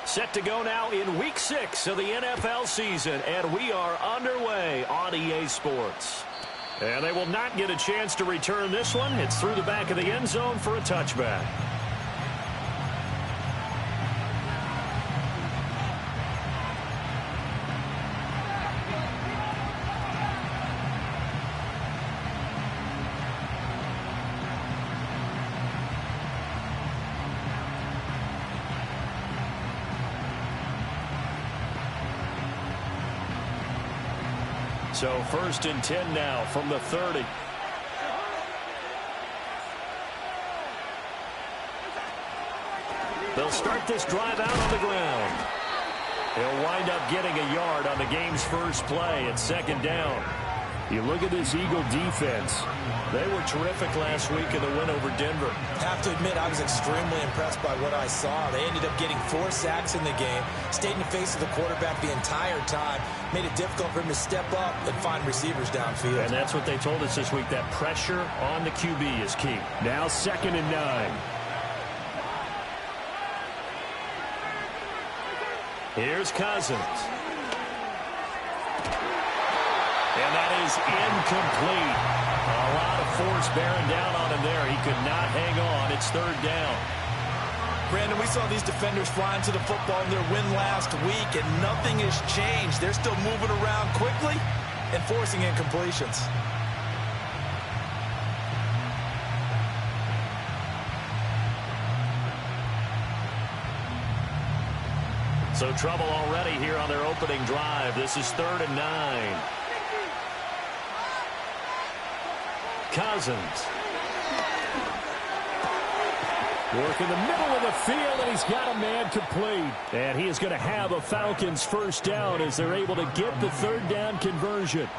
Set to go now in Week 6 of the NFL season, and we are underway on EA Sports. And they will not get a chance to return this one. It's through the back of the end zone for a touchback. So 1st and 10 now from the 30. They'll start this drive out on the ground. He'll wind up getting a yard on the game's first play at 2nd down. You look at this Eagle defense. They were terrific last week in the win over Denver. I have to admit, I was extremely impressed by what I saw. They ended up getting 4 sacks in the game, stayed in the face of the quarterback the entire time, made it difficult for him to step up and find receivers downfield. And that's what they told us this week, that pressure on the QB is key. Now 2nd and 9. Here's Cousins. And that is incomplete. A lot of force bearing down on him there. He could not hang on. It's 3rd down. Brandon, we saw these defenders flying to the football in their win last week, and nothing has changed. They're still moving around quickly and forcing incompletions. So trouble already here on their opening drive. This is 3rd and 9. Cousins. Work in the middle of the field, and he's got a man complete. And he is going to have a Falcons first down as they're able to get the 3rd down conversion.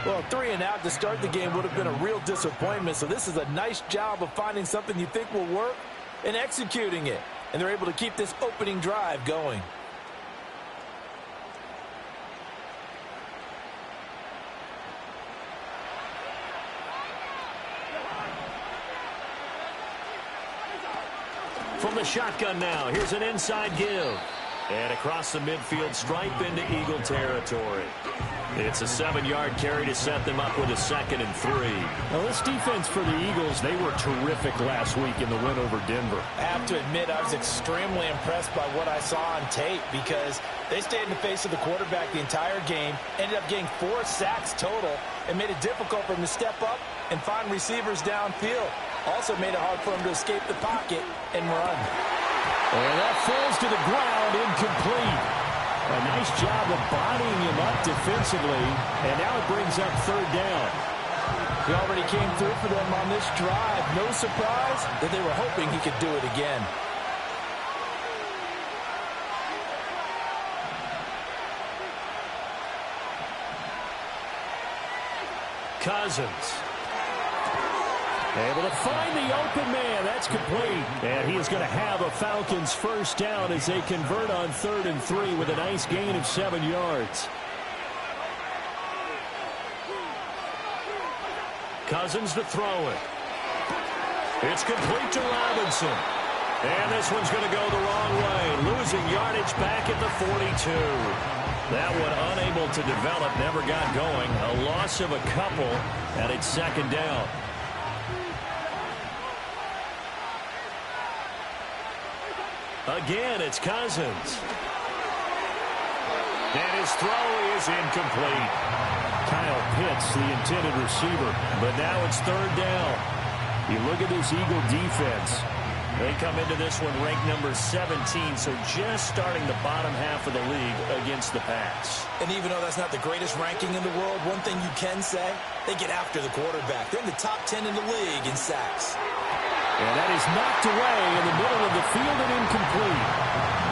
Well, 3 and out to start the game would have been a real disappointment. So this is a nice job of finding something you think will work and executing it. And they're able to keep this opening drive going. From the shotgun now, here's an inside give. And across the midfield stripe into Eagle territory. It's a 7-yard carry to set them up with a 2nd and 3. Now, this defense for the Eagles, they were terrific last week in the win over Denver. I have to admit, I was extremely impressed by what I saw on tape because they stayed in the face of the quarterback the entire game, ended up getting 4 sacks total, and made it difficult for him to step up and find receivers downfield. Also made it hard for him to escape the pocket and run. And that falls to the ground, incomplete. A nice job of bodying him up defensively, and now it brings up 3rd down. He already came through for them on this drive. No surprise that they were hoping he could do it again. Cousins. Able to find the open man. That's complete. And he is going to have a Falcons first down as they convert on 3rd and 3 with a nice gain of 7 yards. Cousins to throw it. It's complete to Robinson. And this one's going to go the wrong way. Losing yardage back at the 42. That one unable to develop, never got going. A loss of a couple, and it's 2nd down. Again, it's Cousins. And his throw is incomplete. Kyle Pitts, the intended receiver. But now it's 3rd down. You look at this Eagle defense. They come into this one ranked number 17, so just starting the bottom half of the league against the pass. And even though that's not the greatest ranking in the world, one thing you can say, they get after the quarterback. They're in the top 10 in the league in sacks. And that is knocked away in the middle of the field and incomplete.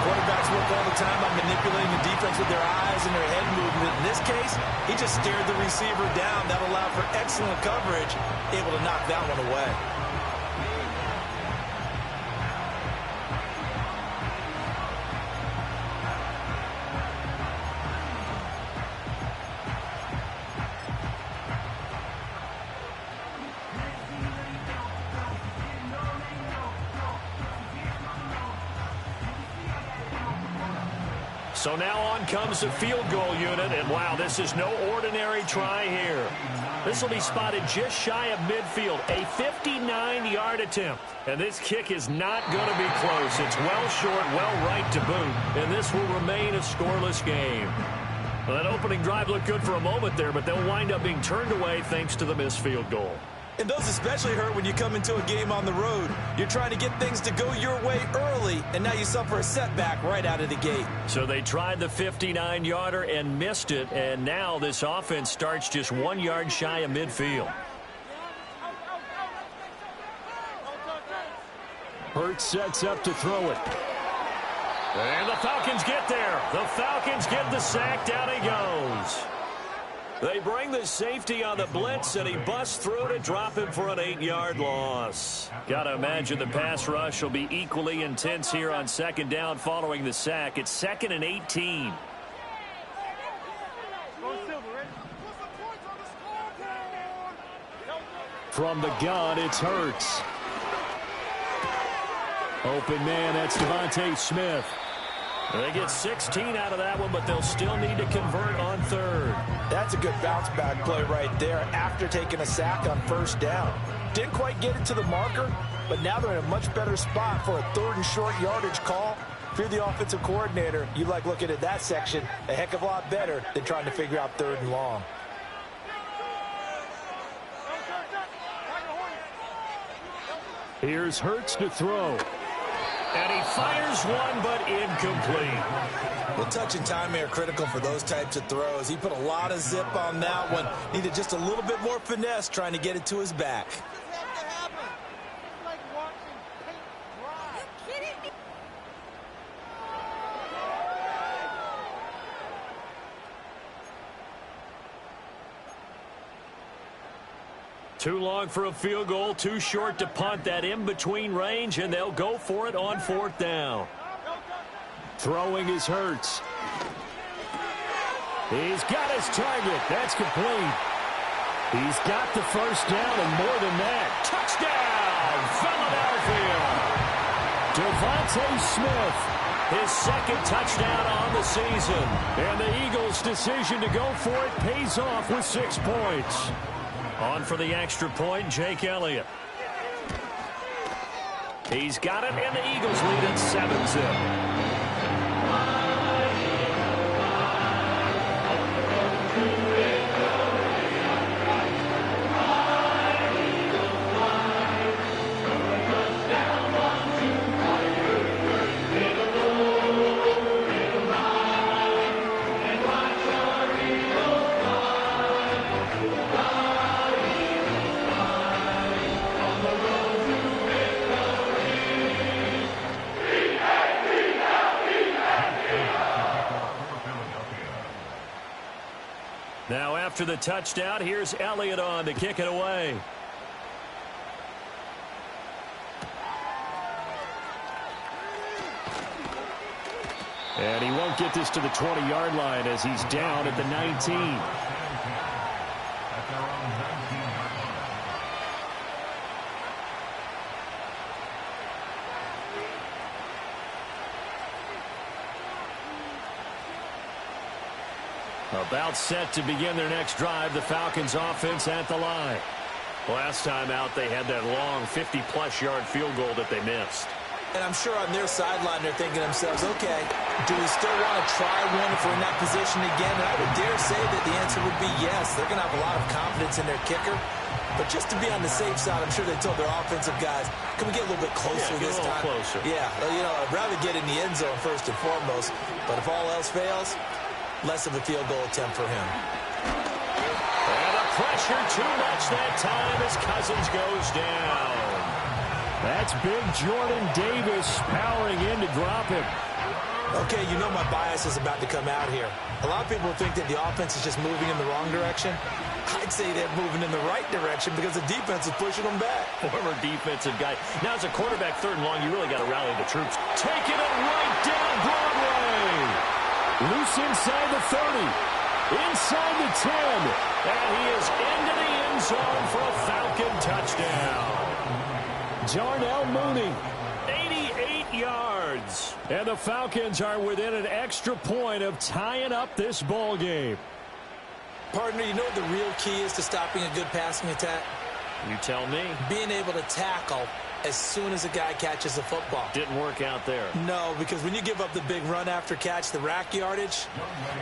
Quarterbacks work all the time on manipulating the defense with their eyes and their head movement. In this case, he just stared the receiver down. That allowed for excellent coverage, able to knock that one away. So now on comes the field goal unit, and wow, this is no ordinary try here. This will be spotted just shy of midfield, a 59-yard attempt. And this kick is not going to be close. It's well short, well right to boot, and this will remain a scoreless game. Well, that opening drive looked good for a moment there, but they'll wind up being turned away thanks to the missed field goal. And those especially hurt when you come into a game on the road. You're trying to get things to go your way early, and now you suffer a setback right out of the gate. So they tried the 59-yarder and missed it, and now this offense starts just 1 yard shy of midfield. Hurts sets up to throw it. And the Falcons get there. The Falcons get the sack. Down he goes. They bring the safety on the blitz, and he busts through to drop him for an 8-yard loss. Got to imagine the pass rush will be equally intense here on second down following the sack. It's 2nd and 18. From the gun, it's Hurts. Open man, that's Devontae Smith. They get 16 out of that one, but they'll still need to convert on third. That's a good bounce-back play right there after taking a sack on first down. Didn't quite get it to the marker, but now they're in a much better spot for a 3rd and short yardage call. If you're the offensive coordinator, you like looking at that section a heck of a lot better than trying to figure out 3rd and long. Here's Hurts to throw. And he fires one, but incomplete. Well, touch and timing are critical for those types of throws. He put a lot of zip on that one. Needed just a little bit more finesse trying to get it to his back. Too long for a field goal, too short to punt. That in-between range, and they'll go for it on 4th down. Throwing is Hurts. He's got his target. That's complete. He's got the first down and more than that. Touchdown, Philadelphia! Devontae Smith. His 2nd touchdown on the season. And the Eagles' decision to go for it pays off with 6 points. On for the extra point, Jake Elliott. He's got it, and the Eagles lead at 7-0. Now after the touchdown, here's Elliott on to kick it away. And he won't get this to the 20-yard line as he's down at the 19. About set to begin their next drive, the Falcons offense at the line. Last time out, they had that long 50-plus yard field goal that they missed. And I'm sure on their sideline they're thinking to themselves, okay, do we still want to try one if we're in that position again? And I would dare say that the answer would be yes. They're going to have a lot of confidence in their kicker. But just to be on the safe side, I'm sure they told their offensive guys, can we get a little bit closer this time? Closer. Yeah, you know, I'd rather get in the end zone first and foremost. But if all else fails, less of a field goal attempt for him. And the pressure too much that time as Cousins goes down. That's big Jordan Davis powering in to drop him. Okay, you know my bias is about to come out here. A lot of people think that the offense is just moving in the wrong direction. I'd say they're moving in the right direction because the defense is pushing them back. Former defensive guy. Now as a quarterback, 3rd and long, you really got to rally the troops. Taking it right down Broadway. Loose inside the 30. Inside the 10. And he is into the end zone for a Falcon touchdown. Darnell Mooney. 88 yards. And the Falcons are within an extra point of tying up this ball game. Partner, you know what the real key is to stopping a good passing attack? You tell me. Being able to tackle as soon as a guy catches the football. Didn't work out there. No, because when you give up the big run after catch, the rack yardage,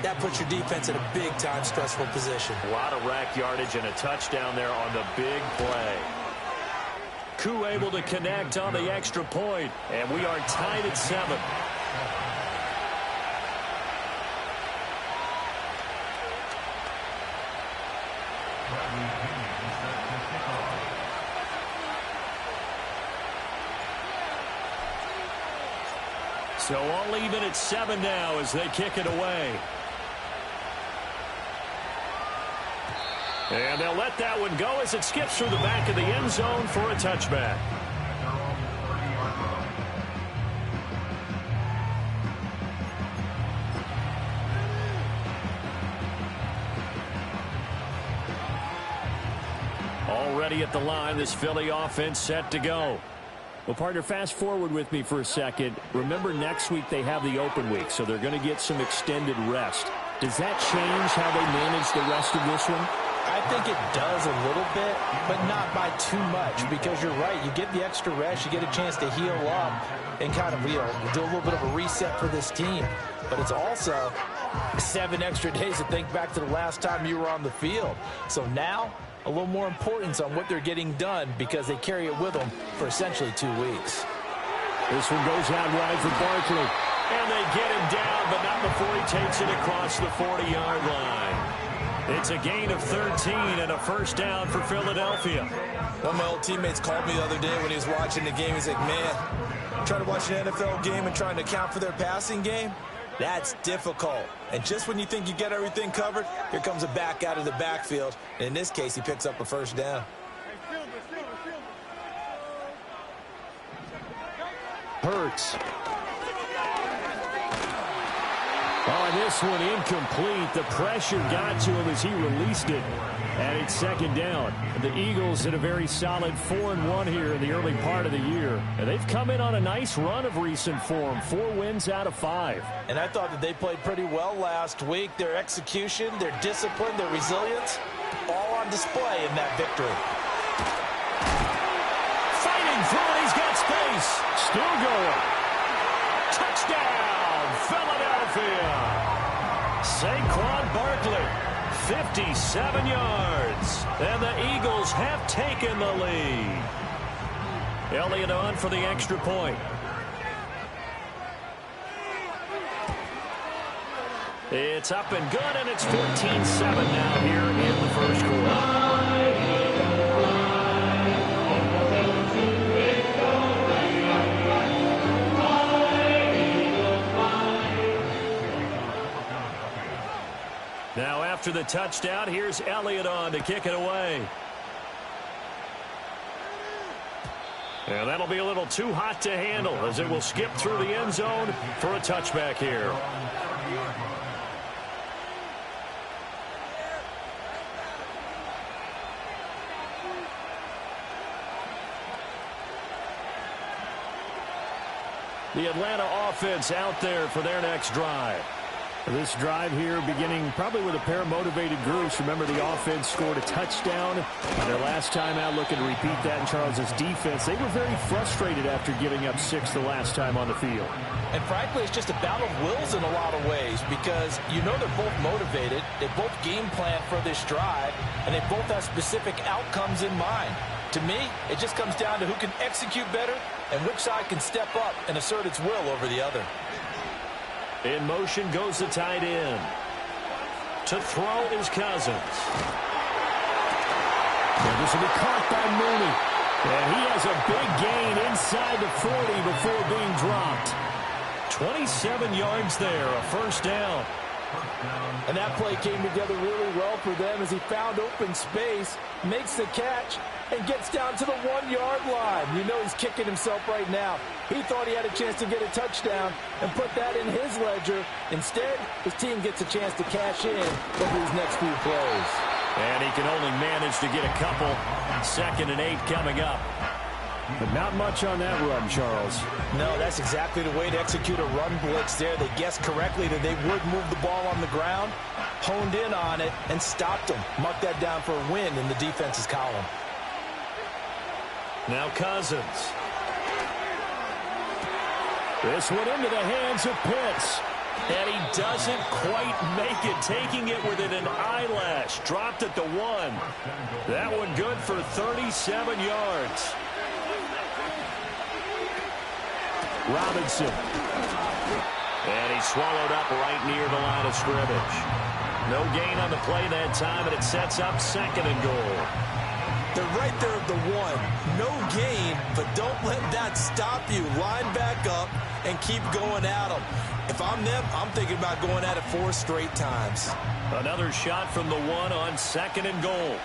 that puts your defense in a big-time stressful position. A lot of rack yardage and a touchdown there on the big play. Koo able to connect on the extra point, and we are tied at 7. So all even at 7 now as they kick it away. And they'll let that one go as it skips through the back of the end zone for a touchback. Already at the line, this Philly offense set to go. Well, partner, fast forward with me for a second. Remember, next week they have the open week, so they're going to get some extended rest. Does that change how they manage the rest of this one? I think it does a little bit, but not by too much, because you're right. You get the extra rest, you get a chance to heal up and kind of, do a little bit of a reset for this team. But it's also 7 extra days to think back to the last time you were on the field. So now, a little more importance on what they're getting done because they carry it with them for essentially 2 weeks. This one goes out wide for Barkley. And they get him down, but not before he takes it across the 40-yard line. It's a gain of 13 and a first down for Philadelphia. One of my old teammates called me the other day when he was watching the game. He's like, man, trying to watch an NFL game and trying to account for their passing game, that's difficult. And just when you think you get everything covered, here comes a back out of the backfield. And in this case, he picks up a first down. Hurts. Oh, this one incomplete. The pressure got to him as he released it. And it's second down. The Eagles in a very solid 4-1 here in the early part of the year. And they've come in on a nice run of recent form. 4 wins out of 5. And I thought that they played pretty well last week. Their execution, their discipline, their resilience, all on display in that victory. Fighting through it. He's got space. Still going. Touchdown, Philadelphia. Saquon Barkley. 57 yards, and the Eagles have taken the lead. Elliott on for the extra point. It's up and good, and it's 14-7 now here in the first quarter. Now after the touchdown, here's Elliott on to kick it away. And that'll be a little too hot to handle as it will skip through the end zone for a touchback here. The Atlanta offense out there for their next drive. This drive here beginning probably with a pair of motivated groups. Remember, the offense scored a touchdown. Their last time out, looking to repeat that in Charles's defense. They were very frustrated after giving up 6 the last time on the field. And frankly, it's just a battle of wills in a lot of ways because you know they're both motivated. They both game plan for this drive, and they both have specific outcomes in mind. To me, it just comes down to who can execute better and which side can step up and assert its will over the other. In motion goes the tight end. To throw is Cousins. And this will be caught by Mooney. And he has a big gain inside the 40 before being dropped. 27 yards there, a first down. And that play came together really well for them as he found open space, makes the catch, and gets down to the 1-yard line. You know he's kicking himself right now. He thought he had a chance to get a touchdown and put that in his ledger. Instead, his team gets a chance to cash in over these next few plays. And he can only manage to get a couple. 2nd and 8 coming up. But not much on that run, Charles. No, that's exactly the way to execute a run blitz there. They guessed correctly that they would move the ball on the ground, honed in on it, and stopped them. Mark that down for a win in the defense's column. Now Cousins. This one into the hands of Pitts. And he doesn't quite make it, taking it within an eyelash. Dropped at the 1. That one good for 37 yards. Robinson. And he swallowed up right near the line of scrimmage. No gain on the play that time, and it sets up 2nd and goal. They're right there at the 1. No gain, but don't let that stop you. Line back up and keep going at them. If I'm them, I'm thinking about going at it 4 straight times. Another shot from the 1 on 2nd and goal.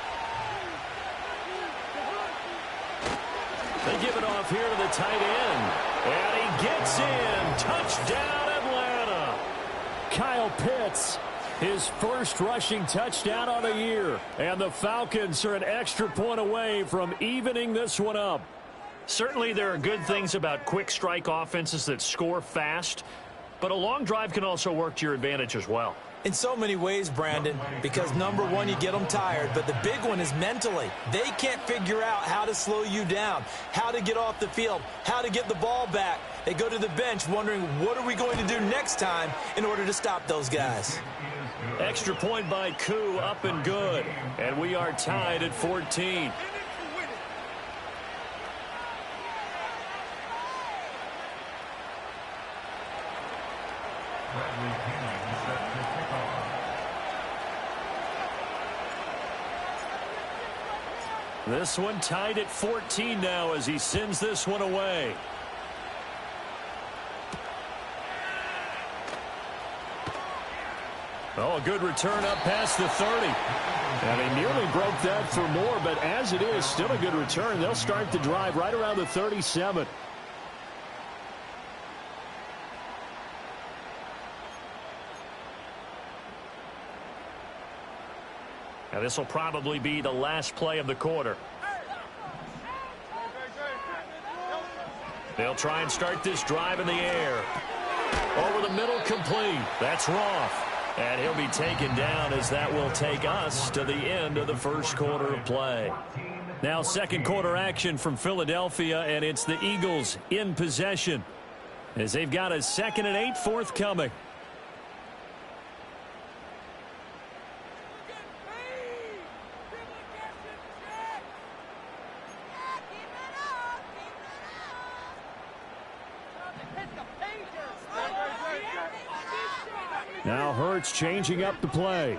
They give it off here to the tight end. And he gets in. Touchdown, Atlanta. Kyle Pitts, his first rushing touchdown on the year. And the Falcons are an extra point away from evening this one up. Certainly there are good things about quick strike offenses that score fast, but a long drive can also work to your advantage as well. In so many ways, Brandon, because number one, you get them tired, but the big one is mentally. They can't figure out how to slow you down, how to get off the field, how to get the ball back. They go to the bench wondering, what are we going to do next time in order to stop those guys? Extra point by Koo, up and good. And we are tied at 14. This one tied at 14 now as he sends this one away. Oh, a good return up past the 30. And he nearly broke that for more, but as it is, still a good return. They'll start the drive right around the 37. Now this will probably be the last play of the quarter. They'll try and start this drive in the air. Over the middle, complete. That's Roth. And he'll be taken down as that will take us to the end of the first quarter of play. Now second quarter action from Philadelphia, and it's the Eagles in possession as they've got a 2nd and 8 forthcoming. Now Hurts changing up the play.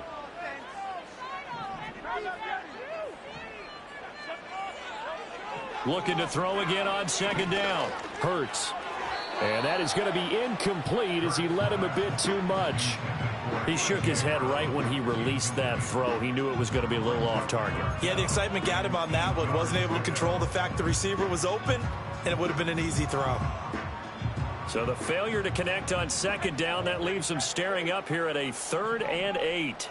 Looking to throw again on 2nd down. Hurts. And that is going to be incomplete as he led him a bit too much. He shook his head right when he released that throw. He knew it was going to be a little off target. Yeah, the excitement got him on that one. Wasn't able to control the fact the receiver was open, and it would have been an easy throw. So the failure to connect on 2nd down, that leaves him staring up here at a 3rd and 8.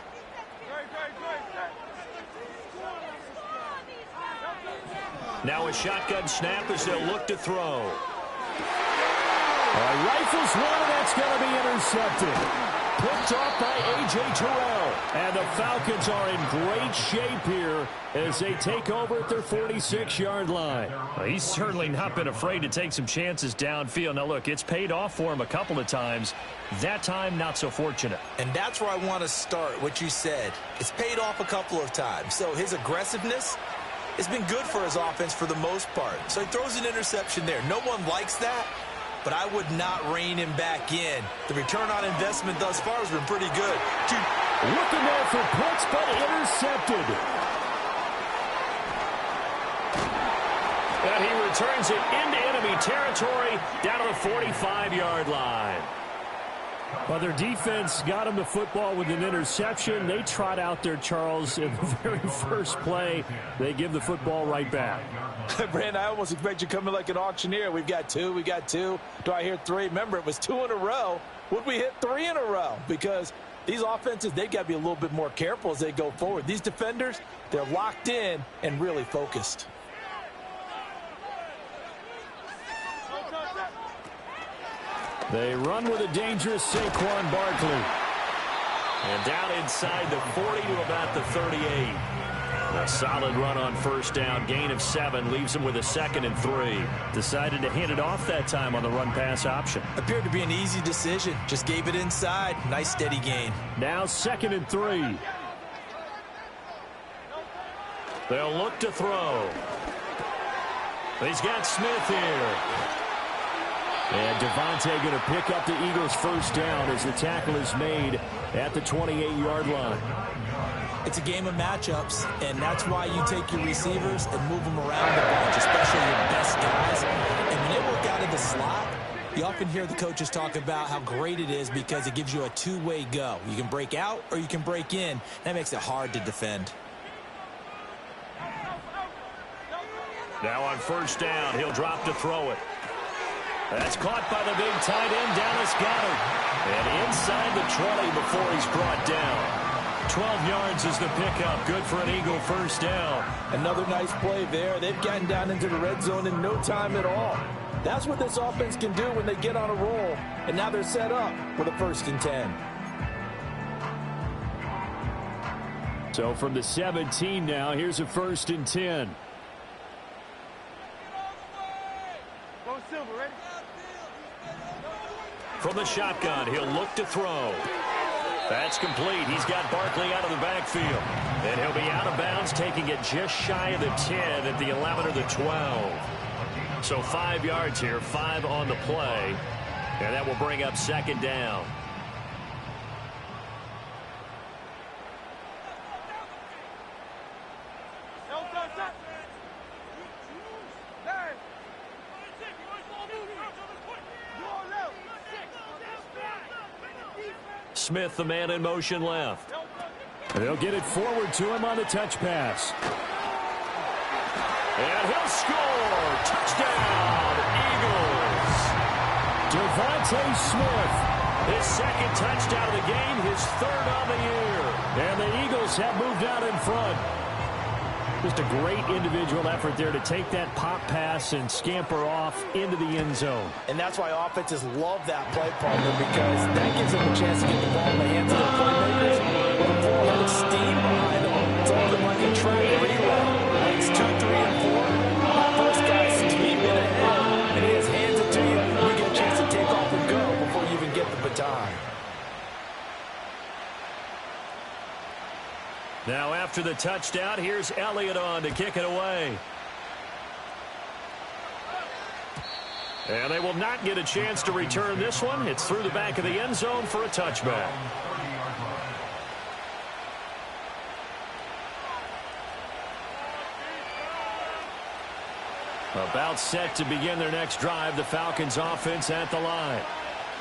Now a shotgun snap as they'll look to throw. Rifles one, and that's going to be intercepted. Picked off by A.J. Terrell. And the Falcons are in great shape here as they take over at their 46-yard line. Well, he's certainly not been afraid to take some chances downfield. Now, look, it's paid off for him a couple of times. That time, not so fortunate. And that's where I want to start, what you said. It's paid off a couple of times. So his aggressiveness has been good for his offense for the most part. So he throws an interception there. No one likes that, but I would not rein him back in. The return on investment thus far has been pretty good. Looking there for Pitts, but intercepted. And he returns it into enemy territory down to the 45-yard line. Well, their defense got him the football with an interception. They trot out there, Charles, in the very first play. They give the football right back. Brandon, I almost expect you coming like an auctioneer. We've got two. Do I hear 3? Remember, it was 2 in a row. Would we hit 3 in a row? Because these offenses, they've got to be a little bit more careful as they go forward. These defenders, they're locked in and really focused. They run with a dangerous Saquon Barkley. And down inside the 40 to about the 38. A solid run on first down. Gain of 7 leaves him with a 2nd and 3. Decided to hand it off that time on the run-pass option. Appeared to be an easy decision. Just gave it inside. Nice steady gain. Now 2nd and 3. They'll look to throw. He's got Smith here. And Devontae going to pick up the Eagles' first down as the tackle is made at the 28-yard line. It's a game of matchups, and that's why you take your receivers and move them around the bunch, especially your best guys. And when they work out of the slot, you often hear the coaches talk about how great it is because it gives you a two-way go. You can break out or you can break in. That makes it hard to defend. Now on first down, he'll drop to throw it. That's caught by the big tight end, Dallas Goedert. And inside the 20 before he's brought down. 12 yards is the pickup. Good for an Eagle first down. Another nice play there. They've gotten down into the red zone in no time at all. That's what this offense can do when they get on a roll. And now they're set up with a 1st and 10. So from the 17 now, here's a 1st and 10. From the shotgun, he'll look to throw. That's complete. He's got Barkley out of the backfield. And he'll be out of bounds, taking it just shy of the 10 at the 11 or the 12. So 5 yards here, 5 on the play. And that will bring up 2nd down. Smith, the man in motion left. They'll get it forward to him on the touch pass. And he'll score. Touchdown, Eagles. Devontae Smith. His 2nd touchdown of the game, his 3rd on the year. And the Eagles have moved out in front. Just a great individual effort there to take that pop pass and scamper off into the end zone. And that's why offenses love that play, partner, because that gives them a chance to get the ball in the hands of their playmakers with a full head of steam behind them. It's all been like a track relay. Lanes 2, 3, and 4. The first guy's steaming ahead, and he has hands it to you. You get a chance to take off and go before you even get the baton. Now after the touchdown, here's Elliott on to kick it away. And they will not get a chance to return this one. It's through the back of the end zone for a touchback. About set to begin their next drive, the Falcons offense at the line.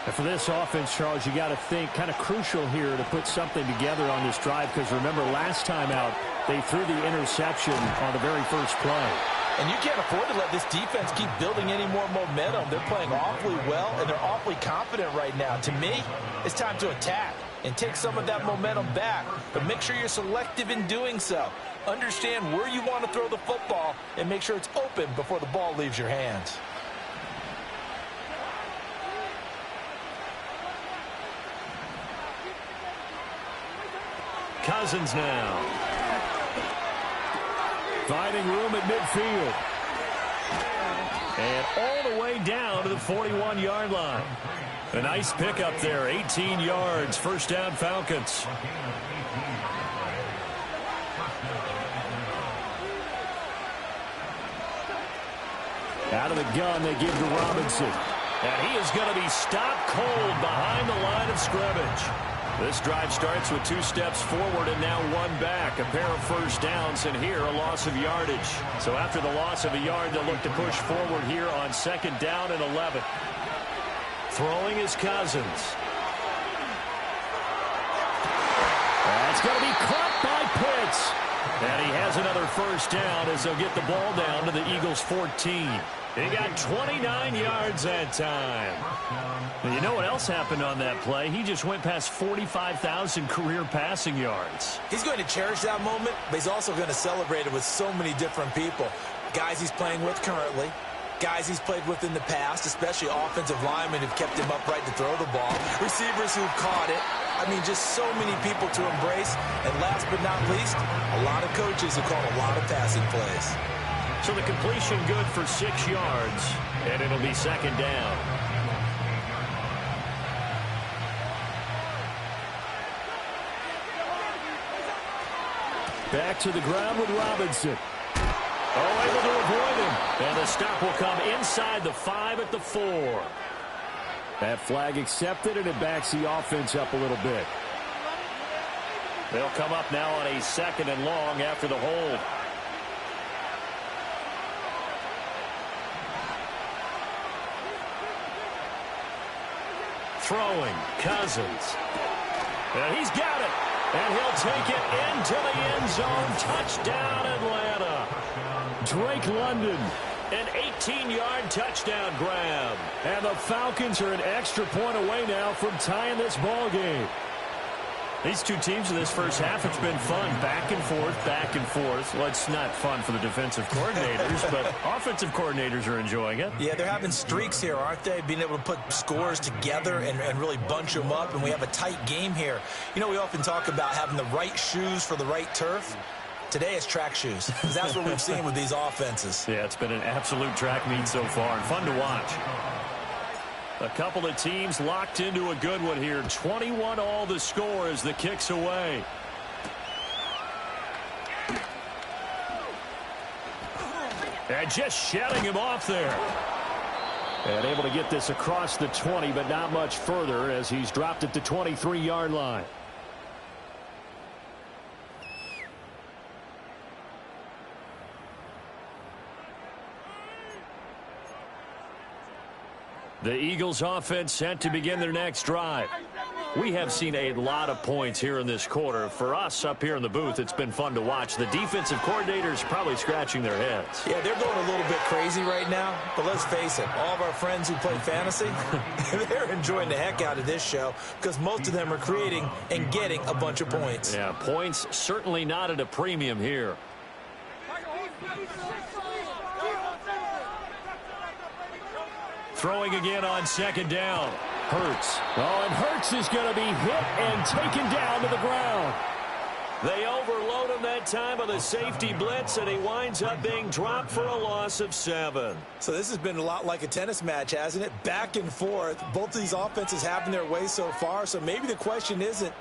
And for this offense, Charles, you got to think kind of crucial here to put something together on this drive, because remember last time out they threw the interception on the very first play. And you can't afford to let this defense keep building any more momentum. They're playing awfully well, and they're awfully confident right now. To me, it's time to attack and take some of that momentum back, but make sure you're selective in doing so. Understand where you want to throw the football and make sure it's open before the ball leaves your hands. Cousins now. Finding room at midfield. And all the way down to the 41-yard line. A nice pickup there, 18 yards, first down Falcons. Out of the gun, they give to Robinson. And he is going to be stopped cold behind the line of scrimmage. This drive starts with 2 steps forward and now 1 back. A pair of first downs, and here a loss of yardage. So after the loss of a yard, they'll look to push forward here on 2nd down and 11. Throwing is Cousins. That's going to be caught by Pitts. And he has another first down as they'll get the ball down to the Eagles' 14. He got 29 yards that time. And you know what else happened on that play? He just went past 45,000 career passing yards. He's going to cherish that moment, but he's also going to celebrate it with so many different people. Guys he's playing with currently, guys he's played with in the past, especially offensive linemen who've kept him upright to throw the ball, receivers who've caught it. I mean, just so many people to embrace. And last but not least, a lot of coaches who call a lot of passing plays. So the completion good for 6 yards, and it'll be second down. Back to the ground with Robinson. Oh, able to avoid him. And the stop will come inside the 5 at the 4. That flag accepted, and it backs the offense up a little bit. They'll come up now on a 2nd and long after the hold. Throwing, Cousins. And he's got it. And he'll take it into the end zone. Touchdown, Atlanta. Drake London. An 18-yard touchdown grab. And the Falcons are an extra point away now from tying this ball game. These two teams in this first half, it's been fun. Back and forth, back and forth. Well, it's not fun for the defensive coordinators, but offensive coordinators are enjoying it. Yeah, they're having streaks here, aren't they? Being able to put scores together and really bunch them up, and we have a tight game here. You know, we often talk about having the right shoes for the right turf. Today it's track shoes, because that's what we've seen with these offenses. Yeah, it's been an absolute track meet so far, and fun to watch. A couple of teams locked into a good one here. 21-all the score as the kick's away. And just shedding him off there. And able to get this across the 20, but not much further as he's dropped at the 23-yard line. The Eagles offense set to begin their next drive. We have seen a lot of points here in this quarter. For us up here in the booth, it's been fun to watch. The defensive coordinators probably scratching their heads. Yeah, they're going a little bit crazy right now. But let's face it, all of our friends who play fantasy, they're enjoying the heck out of this show because most of them are creating and getting a bunch of points. Yeah, points certainly not at a premium here. Throwing again on 2nd down. Hurts. Oh, and Hurts is going to be hit and taken down to the ground. They overload him that time with a safety blitz, and he winds up being dropped for a loss of 7. So this has been a lot like a tennis match, hasn't it? Back and forth. Both of these offenses having their way so far. So maybe the question isn't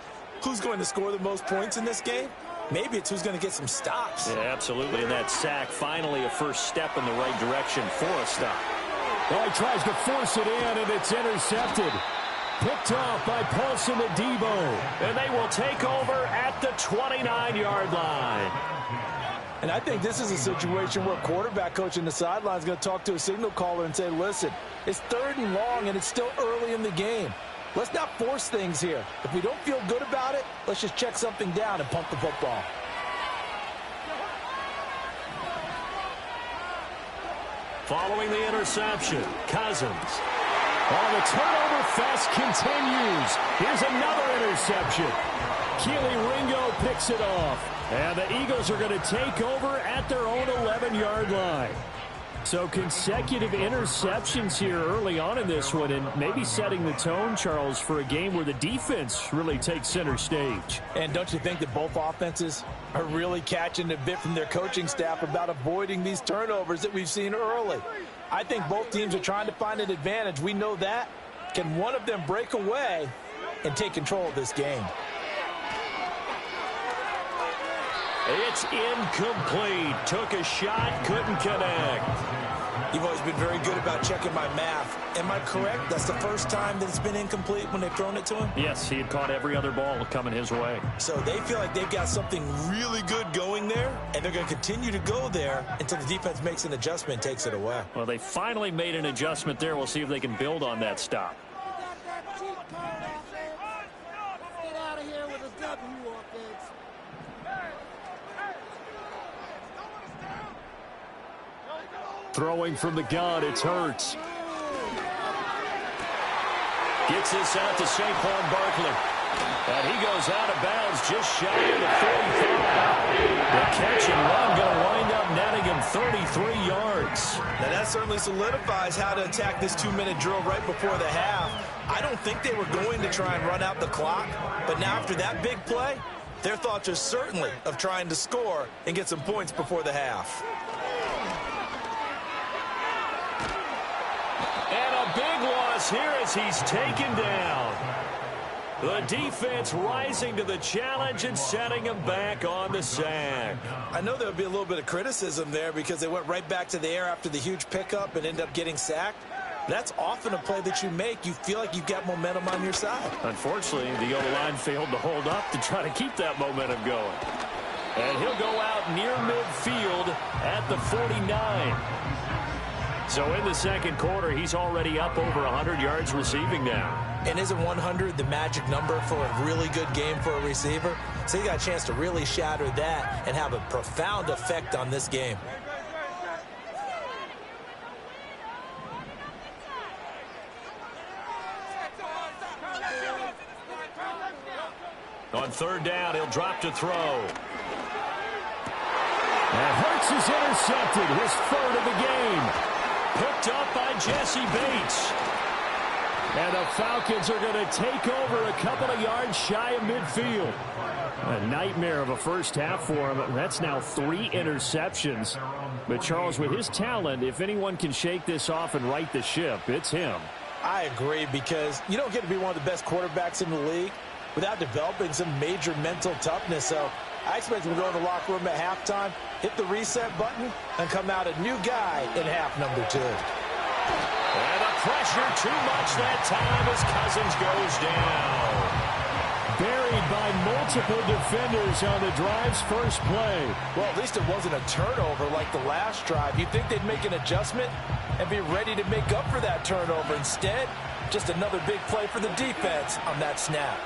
who's going to score the most points in this game. Maybe it's who's going to get some stops. Yeah, absolutely. And that sack, finally a first step in the right direction for a stop. Well, he tries to force it in, and it's intercepted. Picked off by Paulson Adebo. And they will take over at the 29-yard line. And I think this is a situation where quarterback coach in the sideline is going to talk to a signal caller and say, listen, it's 3rd and long, and it's still early in the game. Let's not force things here. If we don't feel good about it, let's just check something down and pump the football. Following the interception, Cousins. Oh, the turnover fest continues. Here's another interception. Keely Ringo picks it off. And the Eagles are going to take over at their own 11-yard line. So consecutive interceptions here early on in this one, and maybe setting the tone, Charles, for a game where the defense really takes center stage. And don't you think that both offenses are really catching a bit from their coaching staff about avoiding these turnovers that we've seen early? I think both teams are trying to find an advantage. We know that. Can one of them break away and take control of this game? It's incomplete. Took a shot, couldn't connect. You've always been very good about checking my math. Am I correct? That's the first time that it's been incomplete when they've thrown it to him? Yes, he had caught every other ball coming his way. So they feel like they've got something really good going there, and they're going to continue to go there until the defense makes an adjustment and takes it away. Well, they finally made an adjustment there. We'll see if they can build on that stop. Get out of here with a W offense. Throwing from the gun, it's Hurts. Gets this out to Saquon Barkley. And he goes out of bounds just shy of the 45. The catch and run going to wind up netting him 33 yards. Now that certainly solidifies how to attack this 2-minute drill right before the half. I don't think they were going to try and run out the clock, but now after that big play, their thoughts are certainly of trying to score and get some points before the half. And a big loss here as he's taken down. The defense rising to the challenge and setting him back on the sack. I know there'll be a little bit of criticism there because they went right back to the air after the huge pickup and ended up getting sacked. That's often a play that you make. You feel like you've got momentum on your side. Unfortunately, the O-line failed to hold up to try to keep that momentum going. And he'll go out near midfield at the 49. So in the second quarter, he's already up over 100 yards receiving now. And isn't 100 the magic number for a really good game for a receiver? So he got a chance to really shatter that and have a profound effect on this game. On third down, he'll drop to throw. And Hurts is intercepted, his third of the game. Picked up by Jesse Bates. And the Falcons are going to take over a couple of yards shy of midfield. A nightmare of a first half for him. That's now 3 interceptions. But Charles, with his talent, if anyone can shake this off and right the ship, it's him. I agree, because you don't get to be one of the best quarterbacks in the league without developing some major mental toughness. So I expect him to go in the locker room at halftime, hit the reset button, and come out a new guy in half number 2. And the pressure too much that time as Cousins goes down. Buried by multiple defenders on the drive's first play. Well, at least it wasn't a turnover like the last drive. You'd think they'd make an adjustment and be ready to make up for that turnover. Instead, just another big play for the defense on that snap.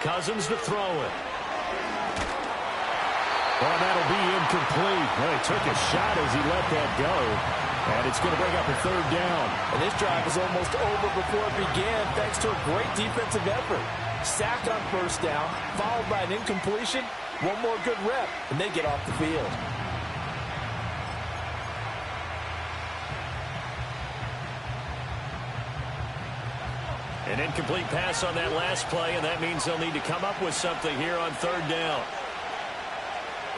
Cousins to throw it. Well, that'll be incomplete. Well, he took a shot as he let that go. And it's going to bring up a third down. And this drive is almost over before it began thanks to a great defensive effort. Sack on first down, followed by an incompletion. One more good rep, and they get off the field. An incomplete pass on that last play, and that means they'll need to come up with something here on third down.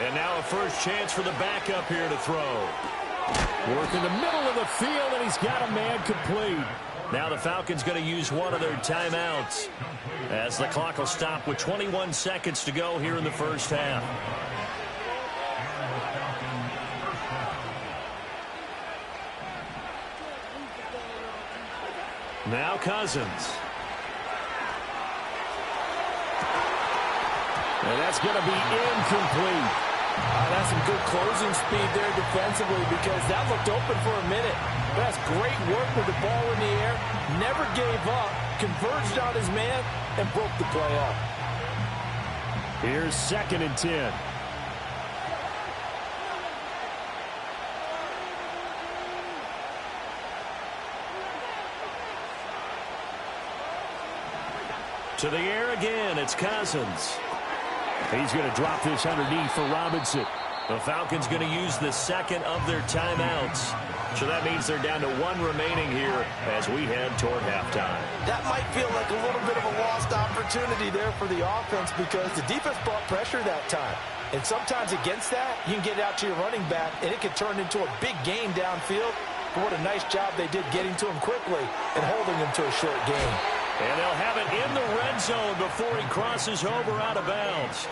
And now a first chance for the backup here to throw. Work in the middle of the field, and he's got a man complete. Now the Falcons going to use one of their timeouts as the clock will stop with 21 seconds to go here in the first half. Now Cousins. And that's going to be incomplete. That's some good closing speed there defensively, because that looked open for a minute. That's great work with the ball in the air. Never gave up, converged on his man, and broke the play up. Here's 2nd and 10. To the air again, it's Cousins. He's going to drop this underneath for Robinson. The Falcons going to use the second of their timeouts. So that means they're down to 1 remaining here as we head toward halftime. That might feel like a little bit of a lost opportunity there for the offense, because the defense brought pressure that time. And sometimes against that, you can get it out to your running back, and it can turn into a big gain downfield. But what a nice job they did getting to him quickly and holding him to a short gain. And they'll have it in the red zone before he crosses over out of bounds.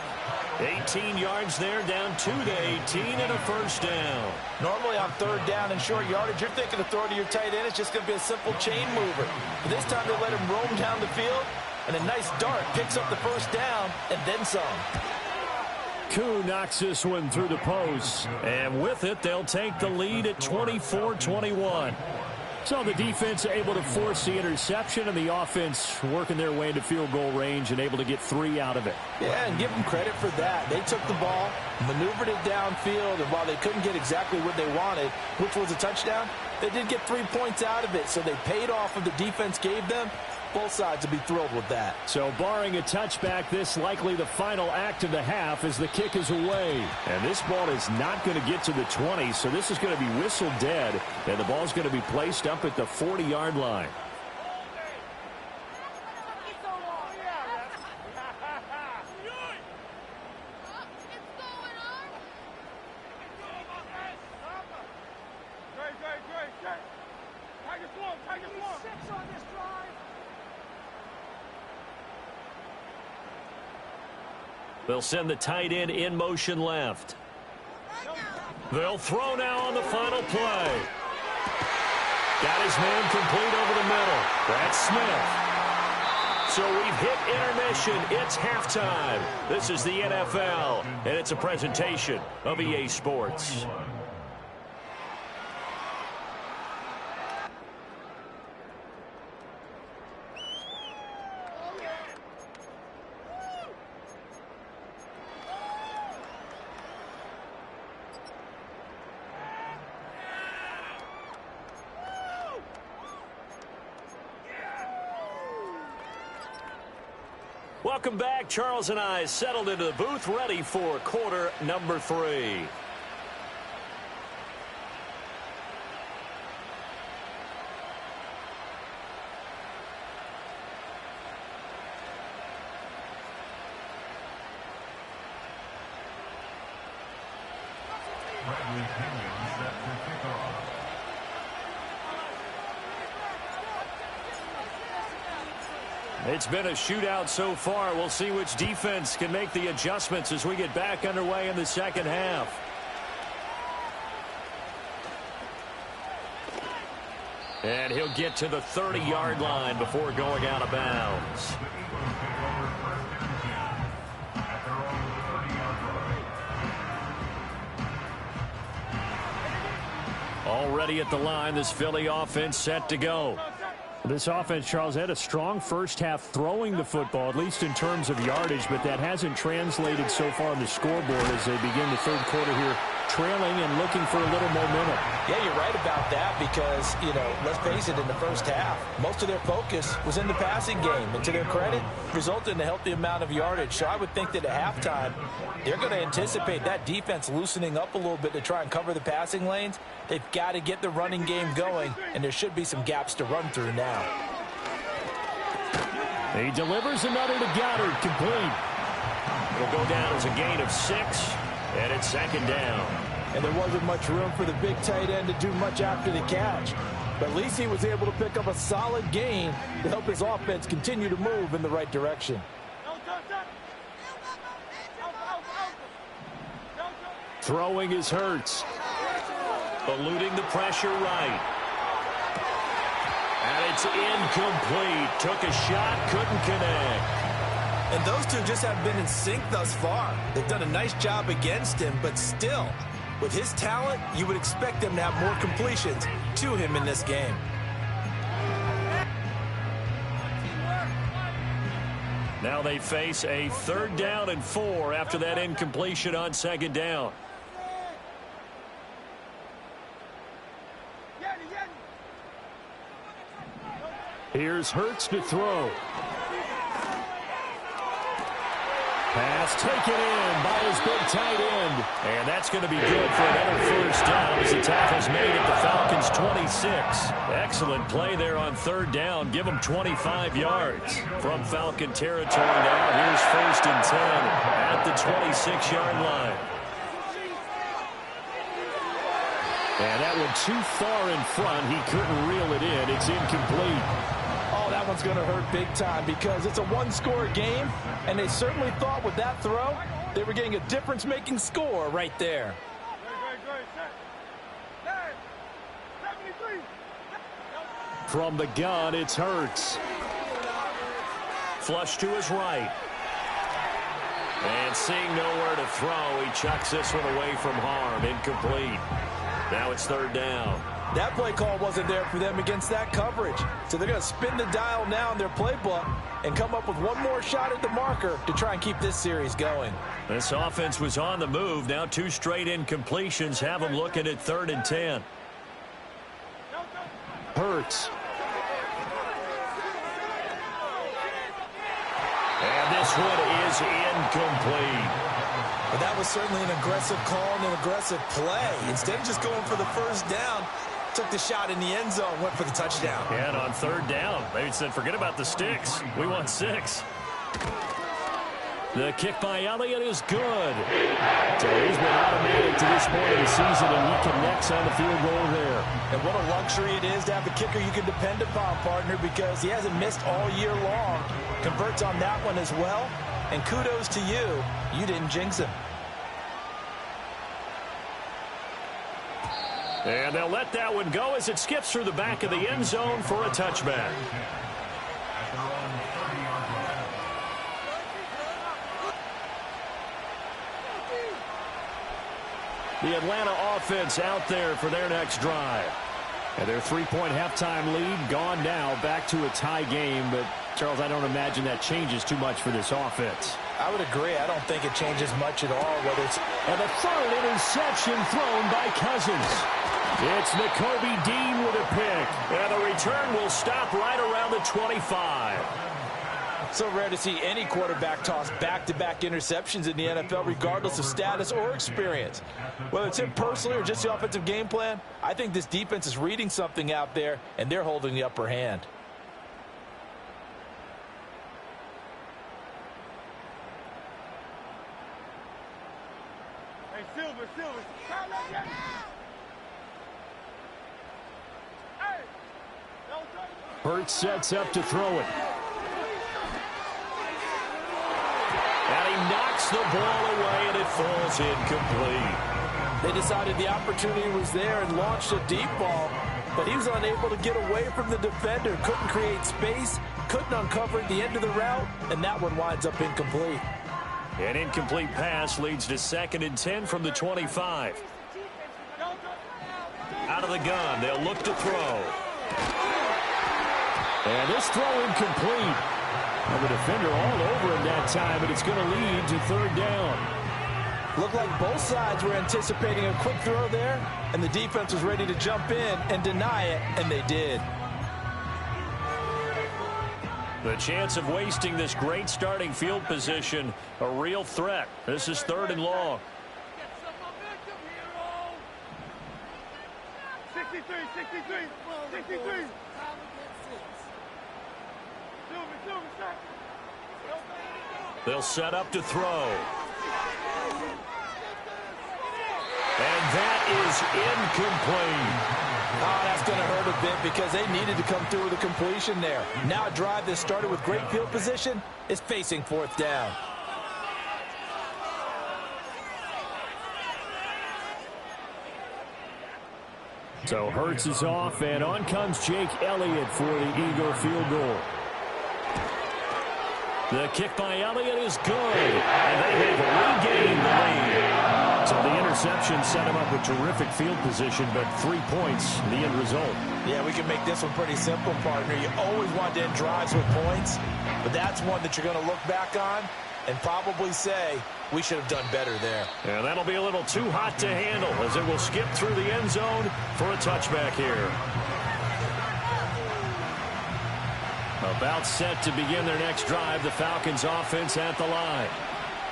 18 yards there, down 2 to 18 and a first down. Normally on third down and short yardage, you're thinking of throwing to your tight end. It's just going to be a simple chain mover. But this time they let him roam down the field, and a nice dart picks up the first down and then some. Koo knocks this one through the post. And with it, they'll take the lead at 24-21. So the defense able to force the interception, and the offense working their way into field goal range and able to get 3 out of it. Yeah, and give them credit for that. They took the ball, maneuvered it downfield, and while they couldn't get exactly what they wanted, which was a touchdown, they did get 3 points out of it. So they paid off what the defense gave them, both sides will be thrilled with that. So barring a touchback, this likely the final act of the half as the kick is away. And this ball is not going to get to the 20, so this is going to be whistled dead, and the ball is going to be placed up at the 40-yard line. They'll send the tight end in motion left. They'll throw now on the final play. Got his man complete over the middle. That's Smith. So we've hit intermission. It's halftime. This is the NFL, and it's a presentation of EA Sports. Welcome back. Charles and I settled into the booth, ready for quarter number 3. It's been a shootout so far. We'll see which defense can make the adjustments as we get back underway in the second half. And he'll get to the 30-yard line before going out of bounds. Already at the line, this Philly offense set to go. This offense, Charles, had a strong first half throwing the football, at least in terms of yardage, but that hasn't translated so far on the scoreboard as they begin the third quarter here, trailing and looking for a little momentum. Yeah, you're right about that because, let's face it, in the first half, most of their focus was in the passing game. And to their credit, resulted in a healthy amount of yardage. So I would think that at halftime, they're going to anticipate that defense loosening up a little bit to try and cover the passing lanes. They've got to get the running game going, and there should be some gaps to run through now. He delivers another to Goddard, complete. It'll go down as a gain of 6, and it's second down. And there wasn't much room for the big tight end to do much after the catch. But at least he was able to pick up a solid gain to help his offense continue to move in the right direction. Throwing is Hurts. Eluding the pressure right. And it's incomplete. Took a shot, couldn't connect. And those two just haven't been in sync thus far. They've done a nice job against him, but still, with his talent, you would expect them to have more completions to him in this game. Now they face a 3rd down and 4 after that incompletion on second down. Here's Hurts to throw. Pass taken in by his big tight end. And that's going to be good for another first down as the tackle's made at the Falcons' 26. Excellent play there on 3rd down. Give them 25 yards. From Falcon territory now, here's 1st and 10 at the 26-yard line. And that one too far in front. He couldn't reel it in. It's incomplete. Oh, that one's going to hurt big time because it's a one-score game, and they certainly thought with that throw they were getting a difference-making score right there. From the gun, it's Hurts. Flush to his right. And seeing nowhere to throw, he chucks this one away from harm. Incomplete. Now it's 3rd down. That play call wasn't there for them against that coverage. So they're going to spin the dial now in their playbook and come up with one more shot at the marker to try and keep this series going. This offense was on the move. Now 2 straight incompletions have them looking at 3rd and 10. one is incomplete. But that was certainly an aggressive call and an aggressive play. Instead of just going for the first down, took the shot in the end zone, went for the touchdown. And on third down, they said, forget about the sticks. We want 6. The kick by Elliott is good. So he's been automatic to this point of the season, and he connects on the field goal there. And what a luxury it is to have a kicker you can depend upon, partner, because he hasn't missed all year long. Converts on that one as well. And kudos to you. You didn't jinx him. And they'll let that one go as it skips through the back of the end zone for a touchback. The Atlanta offense out there for their next drive. And their 3-point halftime lead gone now, back to a tie game. But, Charles, I don't imagine that changes too much for this offense. I would agree. I don't think it changes much at all, whether it's... And the third interception thrown by Cousins. It's Nakobe Dean with a pick. And the return will stop right around the 25. So rare to see any quarterback toss back-to-back interceptions in the NFL, regardless of status or experience. Whether it's him personally or just the offensive game plan, I think this defense is reading something out there, and they're holding the upper hand. Hey, Silver. Hurts sets up to throw it. And he knocks the ball away, and it falls incomplete. They decided the opportunity was there and launched a deep ball, but he was unable to get away from the defender, couldn't create space, couldn't uncover at the end of the route, and that one winds up incomplete. An incomplete pass leads to 2nd and 10 from the 25. Out of the gun, they'll look to throw. And this throw incomplete. And the defender all over him that time, but it's going to lead to 3rd down. Looked like both sides were anticipating a quick throw there, and the defense was ready to jump in and deny it, and they did. The chance of wasting this great starting field position, a real threat. This is 3rd and long. Get some momentum here, 63. They'll set up to throw. And that is incomplete. Oh, that's going to hurt a bit because they needed to come through with a completion there. Now a drive that started with great field position is facing 4th down. So Hurts is off, and on comes Jake Elliott for the Eagle field goal. The kick by Elliott is good, and they have regained the lead. So the interception set him up with terrific field position, but 3 points, the end result. Yeah, we can make this one pretty simple, partner. You always want to end drives with points, but that's one that you're going to look back on and probably say, we should have done better there. And that'll be a little too hot to handle as it will skip through the end zone for a touchback here. About set to begin their next drive, the Falcons offense at the line.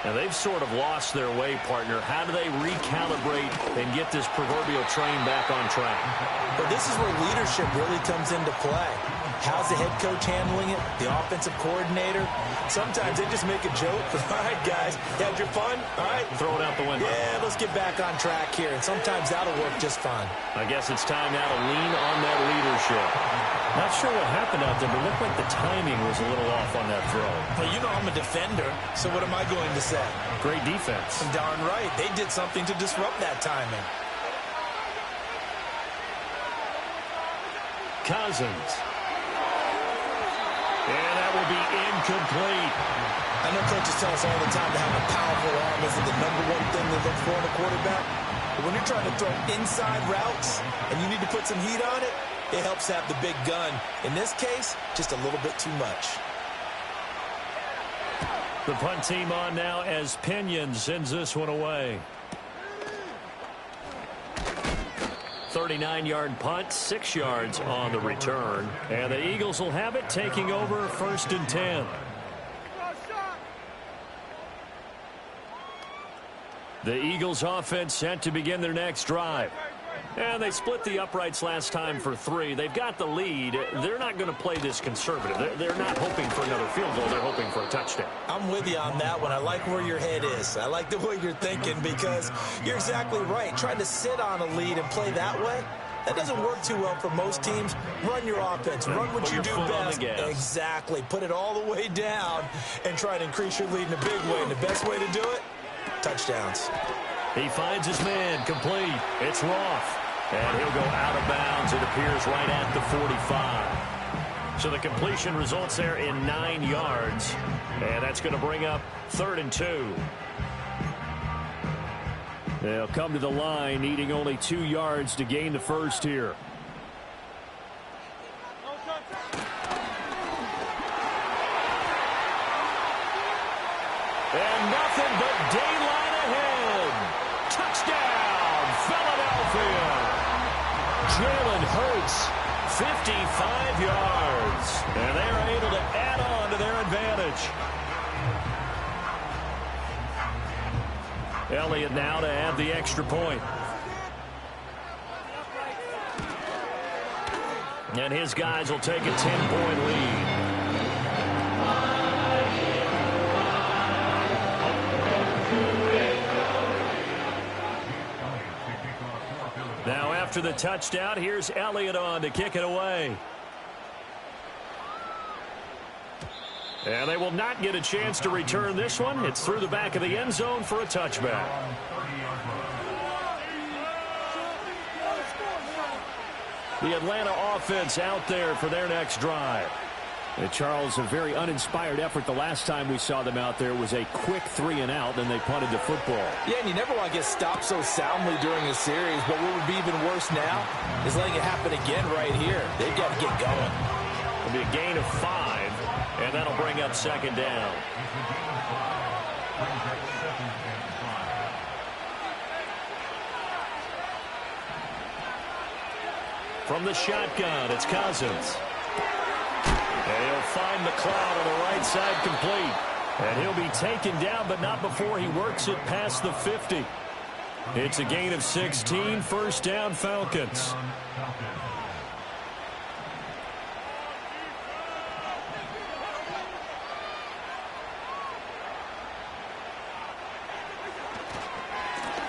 Now they've sort of lost their way, partner. How do they recalibrate and get this proverbial train back on track? But this is where leadership really comes into play. How's the head coach handling it? The offensive coordinator? Sometimes they just make a joke. All right, guys, you had your fun? All right. Throw it out the window. Yeah, let's get back on track here. And sometimes that'll work just fine. I guess it's time now to lean on that leadership. Not sure what happened out there, but it looked like the timing was a little off on that throw. Well, you know I'm a defender, so what am I going to say? Great defense. Darn right. They did something to disrupt that timing. Cousins. And that will be incomplete. I know coaches tell us all the time to have a powerful arm isn't the #1 thing they look for in a quarterback. But when you're trying to throw inside routes and you need to put some heat on it, it helps have the big gun. In this case, just a little bit too much. The punt team on now as Pinion sends this one away. 39-yard punt, 6 yards on the return. And the Eagles will have it, taking over 1st and 10. The Eagles offense set to begin their next drive. And they split the uprights last time for 3. They've got the lead. They're not going to play this conservative. They're not hoping for another field goal. They're hoping for a touchdown. I'm with you on that one. I like where your head is. I like the way you're thinking because you're exactly right. Trying to sit on a lead and play that way, that doesn't work too well for most teams. Run your offense. Run what you do best. Exactly. Put it all the way down and try to increase your lead in a big way. And the best way to do it, touchdowns. He finds his man complete. It's Roth. And he'll go out of bounds, it appears, right at the 45. So the completion results there in 9 yards. And that's going to bring up 3rd and 2. They'll come to the line, needing only 2 yards to gain the first here. And nothing but daylight ahead. Touchdown, Philadelphia. Jalen Hurts, 55 yards. And they're able to add on to their advantage. Elliott now to add the extra point. And his guys will take a 10-point lead. Now after the touchdown, here's Elliott on to kick it away. And they will not get a chance to return this one. It's through the back of the end zone for a touchback. The Atlanta offense out there for their next drive. Charles, a very uninspired effort the last time we saw them out there was a quick 3-and-out, then they punted the football. Yeah, and you never want to get stopped so soundly during a series, but what would be even worse now is letting it happen again right here. They've got to get going. It'll be a gain of 5, and that'll bring up 2nd down. From the shotgun, it's Cousins. And he'll find the cloud on the right side complete. And he'll be taken down, but not before he works it past the 50. It's a gain of 16, 1st down Falcons.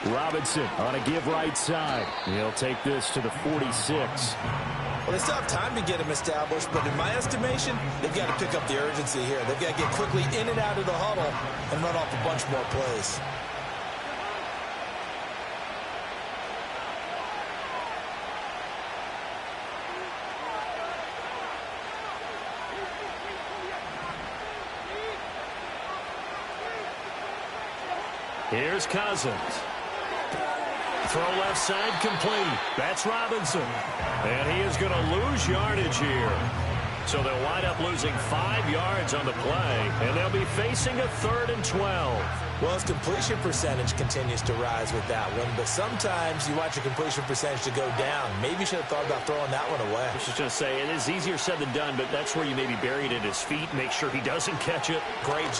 Robinson on a give right side. He'll take this to the 46. Well, they still have time to get him established, but in my estimation, they've got to pick up the urgency here. They've got to get quickly in and out of the huddle and run off a bunch more plays. Here's Cousins. Throw left side complete. That's Robinson. And he is going to lose yardage here. So they'll wind up losing 5 yards on the play, and they'll be facing a 3rd and 12. Well, his completion percentage continues to rise with that one, but sometimes you want your completion percentage to go down. Maybe you should have thought about throwing that one away. I was just going to say, it is easier said than done, but that's where you maybe bury it at his feet, make sure he doesn't catch it. Great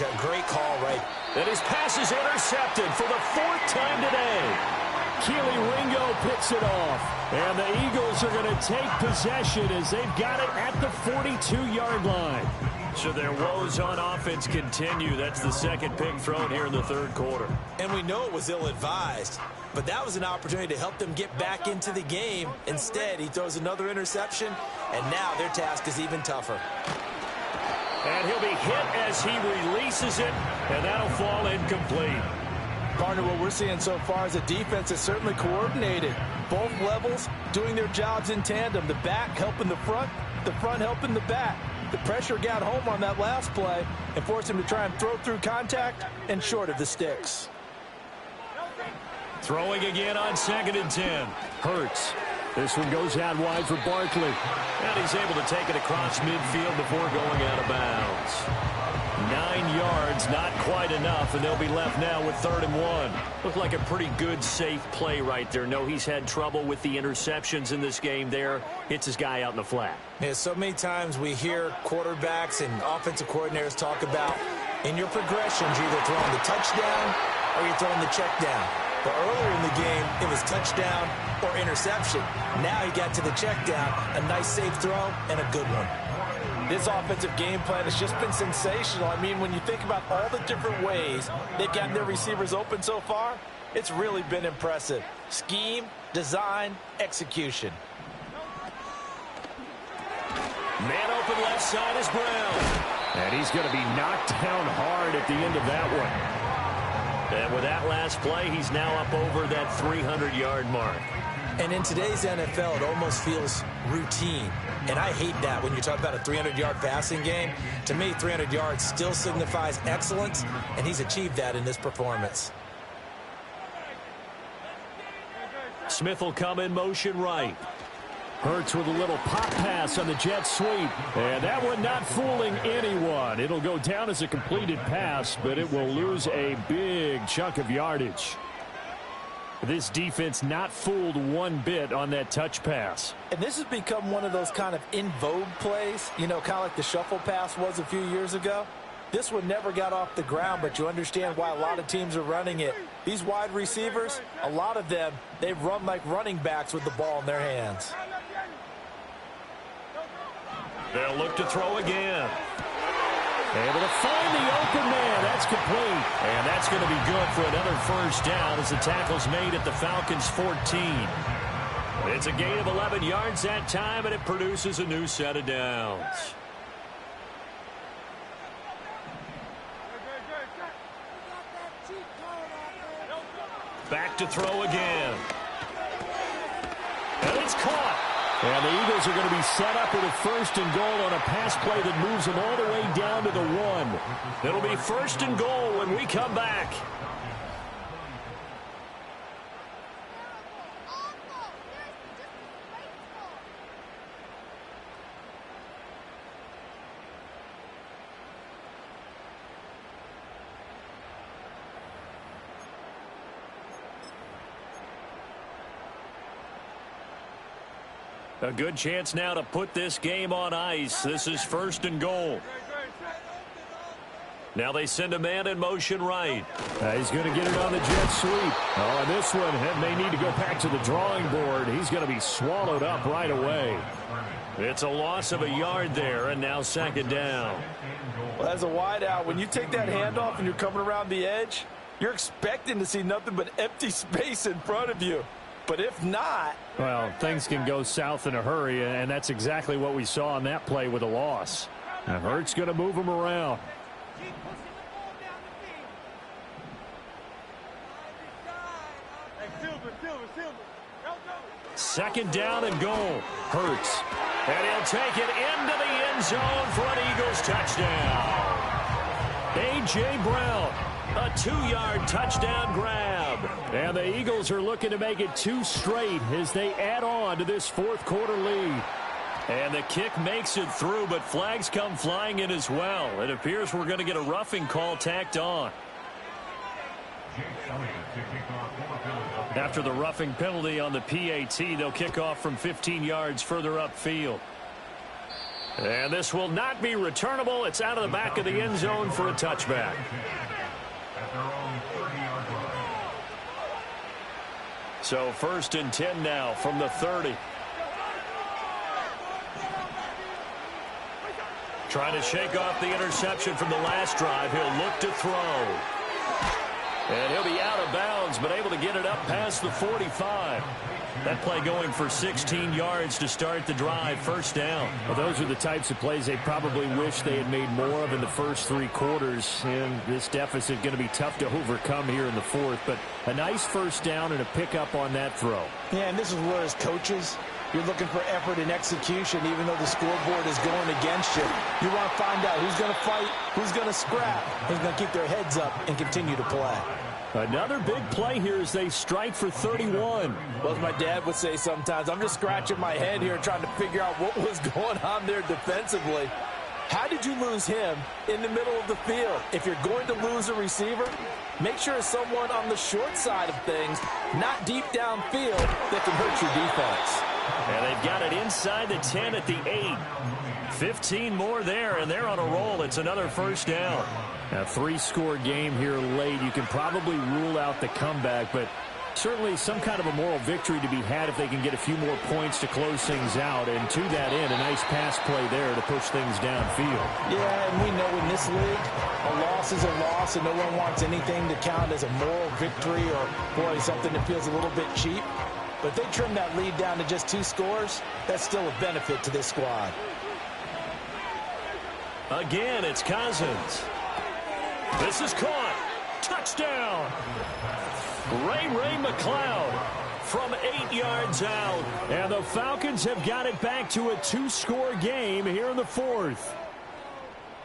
call, right? And his pass is intercepted for the 4th time today. Keely Ringo picks it off. And the Eagles are going to take possession as they've got it at the 42-yard line. So their woes on offense continue. That's the 2nd pick thrown here in the 3rd quarter. And we know it was ill-advised, but that was an opportunity to help them get back into the game. Instead, he throws another interception, and now their task is even tougher. And he'll be hit as he releases it, and that'll fall incomplete. Partner, what we're seeing so far is the defense is certainly coordinated. Both levels doing their jobs in tandem. The back helping the front helping the back. The pressure got home on that last play and forced him to try and throw through contact and short of the sticks. Throwing again on 2nd and 10. Hurts. This one goes out wide for Barkley. And he's able to take it across midfield before going out of bounds. 9 yards, not quite enough, and they'll be left now with 3rd and 1. Looked like a pretty good, safe play right there. No, he's had trouble with the interceptions in this game there. Hits his guy out in the flat. Yeah, so many times we hear quarterbacks and offensive coordinators talk about in your progressions, you're either throwing the touchdown or you're throwing the check down. But earlier in the game, it was touchdown or interception. Now he got to the check down, a nice safe throw, and a good one. This offensive game plan has just been sensational. I mean, when you think about all the different ways they've gotten their receivers open so far, it's really been impressive. Scheme, design, execution. Man open left side is Brown. And he's going to be knocked down hard at the end of that one. And with that last play, he's now up over that 300-yard mark. And in today's NFL, it almost feels routine. And I hate that when you talk about a 300-yard passing game. To me, 300 yards still signifies excellence, and he's achieved that in this performance. Smith will come in motion right. Hurts with a little pop pass on the jet sweep. And that one not fooling anyone. It'll go down as a completed pass, but it will lose a big chunk of yardage. This defense not fooled one bit on that touch pass. And this has become one of those kind of in vogue plays, you know, kind of like the shuffle pass was a few years ago. This one never got off the ground, but you understand why a lot of teams are running it. These wide receivers, a lot of them, they run like running backs with the ball in their hands. They'll look to throw again. Able to find the open man. That's complete. And that's going to be good for another first down as the tackle's made at the Falcons' 14. It's a gain of 11 yards that time, and it produces a new set of downs. Back to throw again. And it's caught. And the Eagles are going to be set up with a first and goal on a pass play that moves them all the way down to the 1. It'll be first and goal when we come back. A good chance now to put this game on ice. This is first and goal. Now they send a man in motion right. He's going to get it on the jet sweep. Oh, and this one may need to go back to the drawing board. He's going to be swallowed up right away. It's a loss of a yard there, and now second down. Well, as a wideout, when you take that handoff and you're coming around the edge, you're expecting to see nothing but empty space in front of you. But if not... Well, things can go south in a hurry, and that's exactly what we saw on that play with a loss. Now, Hurts going to move him around. Second down and goal. Hurts. And he'll take it into the end zone for an Eagles touchdown. A.J. Brown, a 2-yard touchdown grab. And the Eagles are looking to make it 2 straight as they add on to this fourth quarter lead. And the kick makes it through, but flags come flying in as well. It appears we're going to get a roughing call tacked on. After the roughing penalty on the PAT, they'll kick off from 15 yards further upfield. And this will not be returnable. It's out of the back of the end zone for a touchback. So first and 10 now from the 30. Trying to shake off the interception from the last drive. He'll look to throw. And he'll be out of bounds, but able to get it up past the 45. That play going for 16 yards to start the drive, first down. Well, those are the types of plays they probably wish they had made more of in the first 3 quarters. And this deficit going to be tough to overcome here in the fourth. But a nice first down and a pickup on that throw. Yeah, and this is where as coaches, you're looking for effort and execution, even though the scoreboard is going against you. You want to find out who's going to fight, who's going to scrap, who's going to keep their heads up and continue to play. Another big play here as they strike for 31. Well, as my dad would say sometimes, I'm just scratching my head here trying to figure out what was going on there defensively. How did you lose him in the middle of the field? If you're going to lose a receiver, make sure it's someone on the short side of things, not deep downfield, that can hurt your defense. And they've got it inside the 10 at the 8. 15 more there, and they're on a roll. It's another first down. A 3-score game here late. You can probably rule out the comeback, but Certainly some kind of a moral victory to be had if they can get a few more points to close things out. And to that end, a nice pass play there to push things downfield. Yeah, and we know in this league, a loss is a loss, and no one wants anything to count as a moral victory or, boy, something that feels a little bit cheap. But if they trim that lead down to just 2 scores, that's still a benefit to this squad. Again, it's Cousins. This is caught. Touchdown. Ray McLeod from 8 yards out. And the Falcons have got it back to a 2-score game here in the 4th.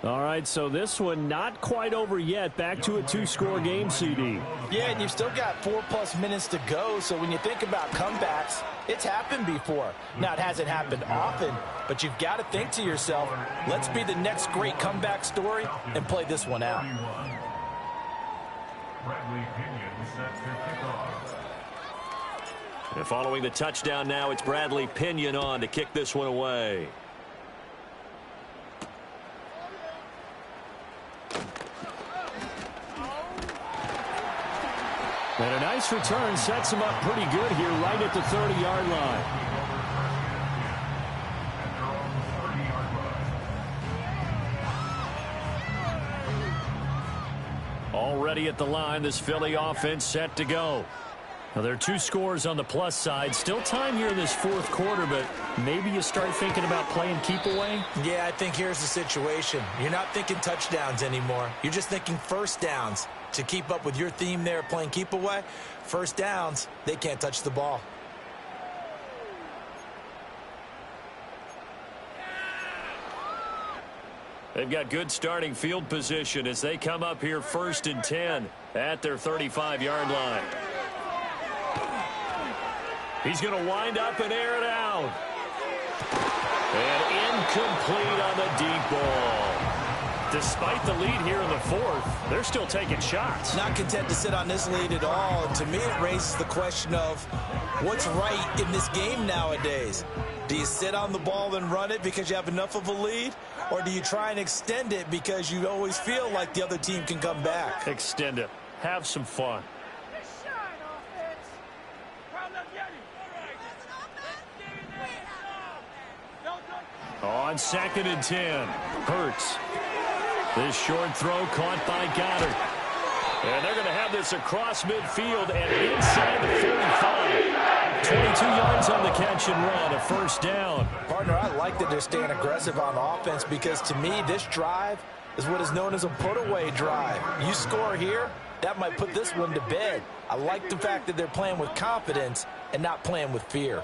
All right, so this one not quite over yet. Back to a 2-score game, CD. Yeah, and you've still got 4+ minutes to go, so when you think about comebacks, it's happened before. Now, it hasn't happened often, but you've got to think to yourself, let's be the next great comeback story and play this one out. And following the touchdown now, it's Bradley Pinion on to kick this one away. And a nice return sets him up pretty good here right at the 30-yard line. Already at the line, this Philly offense set to go. Now, there are 2 scores on the plus side. Still time here in this 4th quarter, but maybe you start thinking about playing keep away? Yeah, I think here's the situation. You're not thinking touchdowns anymore. You're just thinking first downs. To keep up with your theme there, playing keep away, first downs, they can't touch the ball. They've got good starting field position as they come up here 1st and 10 at their 35-yard line. He's going to wind up and air it out. And incomplete on the deep ball. Despite the lead here in the 4th, they're still taking shots. Not content to sit on this lead at all. And to me, it raises the question of what's right in this game nowadays. Do you sit on the ball and run it because you have enough of a lead? Or do you try and extend it because you always feel like the other team can come back? Extend it. Have some fun. On 2nd and 10, Hurts. This short throw caught by Goddard. And they're going to have this across midfield and inside the 45. 22 yards on the catch and run, a first down. Partner, I like that they're staying aggressive on offense because to me, this drive is what is known as a put-away drive. You score here, that might put this one to bed. I like the fact that they're playing with confidence and not playing with fear.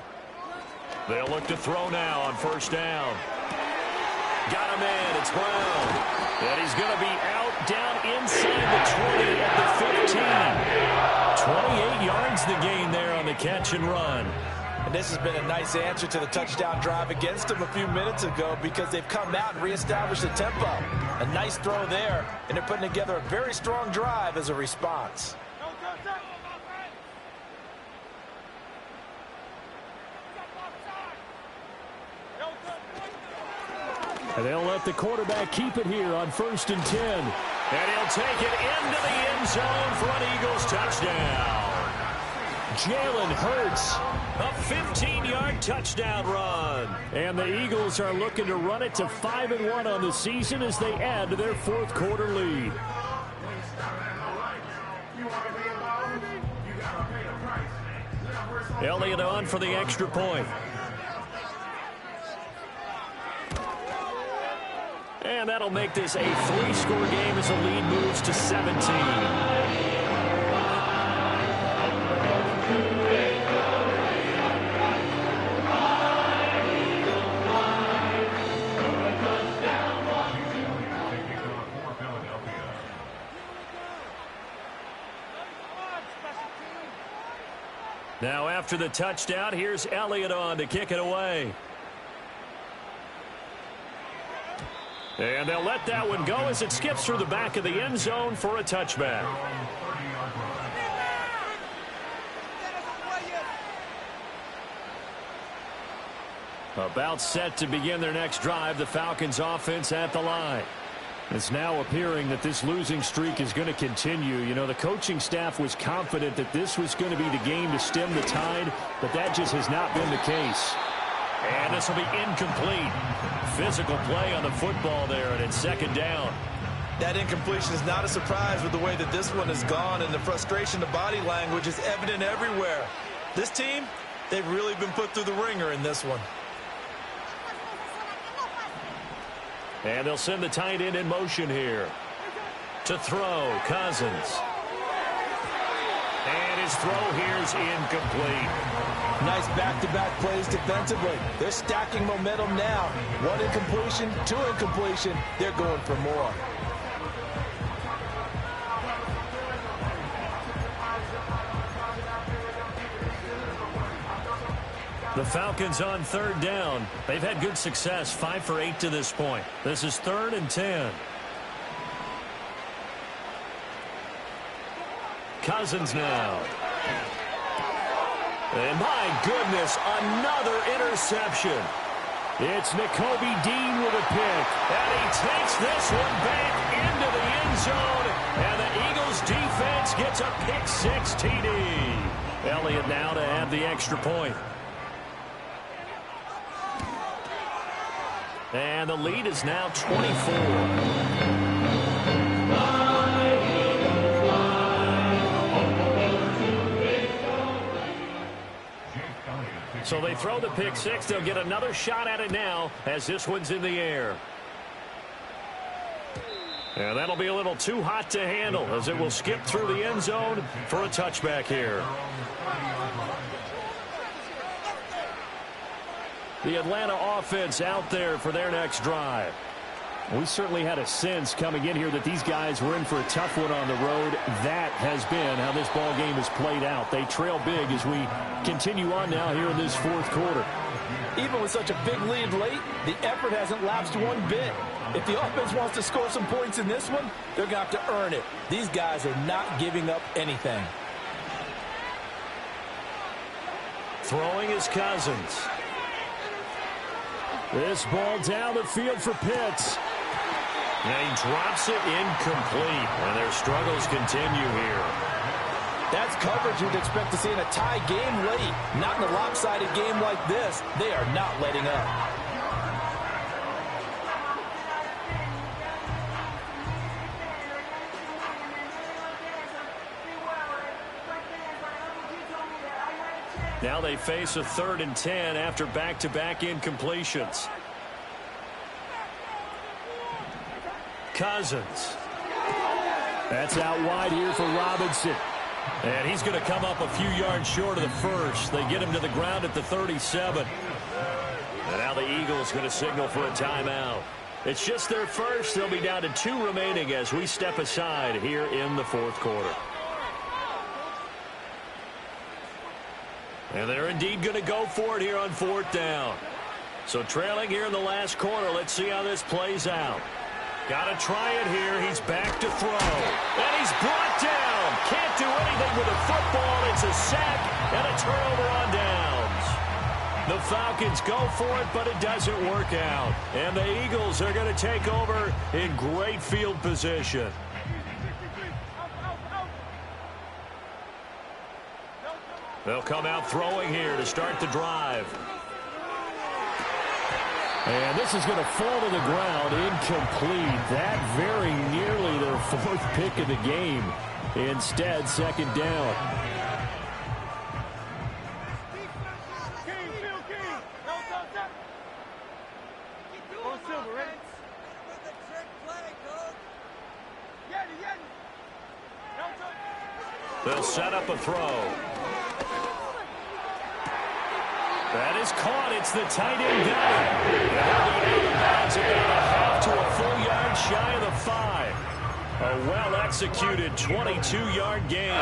They'll look to throw now on first down. Got him in. It's Brown. And he's going to be out down inside the 20 at the 15. 28 yards the gain there on the catch and run. And this has been a nice answer to the touchdown drive against them a few minutes ago because they've come out and reestablished the tempo. A nice throw there, and they're putting together a very strong drive as a response. And they'll let the quarterback keep it here on 1st and 10. And he'll take it into the end zone for an Eagles touchdown. Jalen Hurts. A 15-yard touchdown run. And the Eagles are looking to run it to 5-1 on the season as they add to their 4th quarter lead. Elliott on for the extra point. And that'll make this a 3-score game as the lead moves to 17. Now after the touchdown, here's Elliott on to kick it away. And they'll let that one go as it skips through the back of the end zone for a touchback. About set to begin their next drive, the Falcons offense at the line. It's now appearing that this losing streak is going to continue. You know, the coaching staff was confident that this was going to be the game to stem the tide, but that just has not been the case. And this will be incomplete. Physical play on the football there, and it's second down. That incompletion is not a surprise with the way that this one has gone, and the frustration, the body language is evident everywhere. This team, they've really been put through the ringer in this one. And they'll send the tight end in motion here. To throw, Cousins. And his throw here is incomplete. Nice back-to-back plays defensively. They're stacking momentum now. One incompletion, two incompletion. They're going for more. The Falcons on third down. They've had good success, 5 for 8 to this point. This is 3rd and 10. Cousins now. And my goodness, another interception. It's Nakobe Dean with a pick. And he takes this one back into the end zone. And the Eagles defense gets a pick-6 TD. Elliott now to add the extra point. And the lead is now 24. So they throw the pick-6. They'll get another shot at it now as this one's in the air. And that'll be a little too hot to handle as it will skip through the end zone for a touchback here. The Atlanta offense out there for their next drive. We certainly had a sense coming in here that these guys were in for a tough one on the road. That has been how this ball game has played out. They trail big as we continue on now here in this fourth quarter. Even with such a big lead late, the effort hasn't lapsed one bit. If the offense wants to score some points in this one, they're going to have to earn it. These guys are not giving up anything. Throwing is Cousins. This ball down the field for Pitts. And he drops it incomplete. And their struggles continue here. That's coverage you'd expect to see in a tie game late. Not in a lopsided game like this. They are not letting up. Now they face a 3rd and 10 after back-to-back incompletions. Cousins. That's out wide here for Robinson. And he's going to come up a few yards short of the first. They get him to the ground at the 37. And now the Eagles going to signal for a timeout. It's just their first. They'll be down to 2 remaining as we step aside here in the fourth quarter. And they're indeed going to go for it here on 4th down. So trailing here in the last quarter. Let's see how this plays out. Got to try it here. He's back to throw. And he's brought down. Can't do anything with a football. It's a sack and a turnover on downs. The Falcons go for it, but it doesn't work out. And the Eagles are going to take over in great field position. They'll come out throwing here to start the drive. And this is going to fall to the ground, incomplete. That very nearly their 4th pick of the game. Instead, 2nd down. They'll set up a throw. That is caught. It's the tight end guy. It's about a half to a full yard shy of the 5. A well-executed 22-yard gain.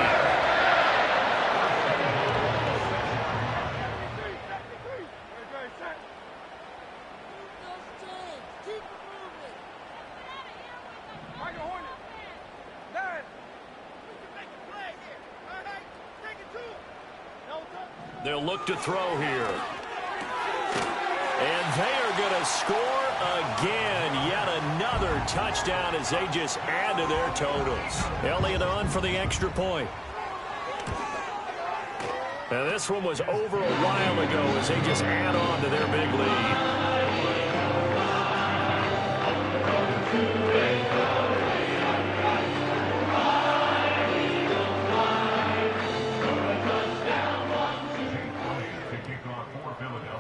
They'll look to throw here. And they are going to score again. Yet another touchdown as they just add to their totals. Elliott on for the extra point. Now this one was over a while ago as they just add on to their big lead.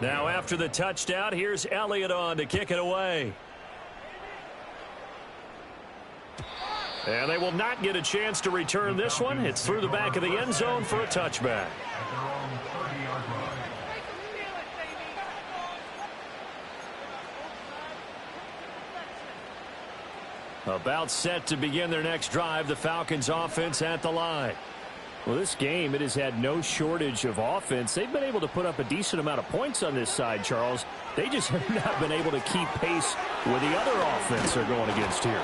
Now after the touchdown, here's Elliott on to kick it away. And they will not get a chance to return this one. It's through the back of the end zone for a touchback. About set to begin their next drive, the Falcons offense at the line. Well, this game, it has had no shortage of offense. They've been able to put up a decent amount of points on this side, Charles. They just have not been able to keep pace with the other offense they're going against here.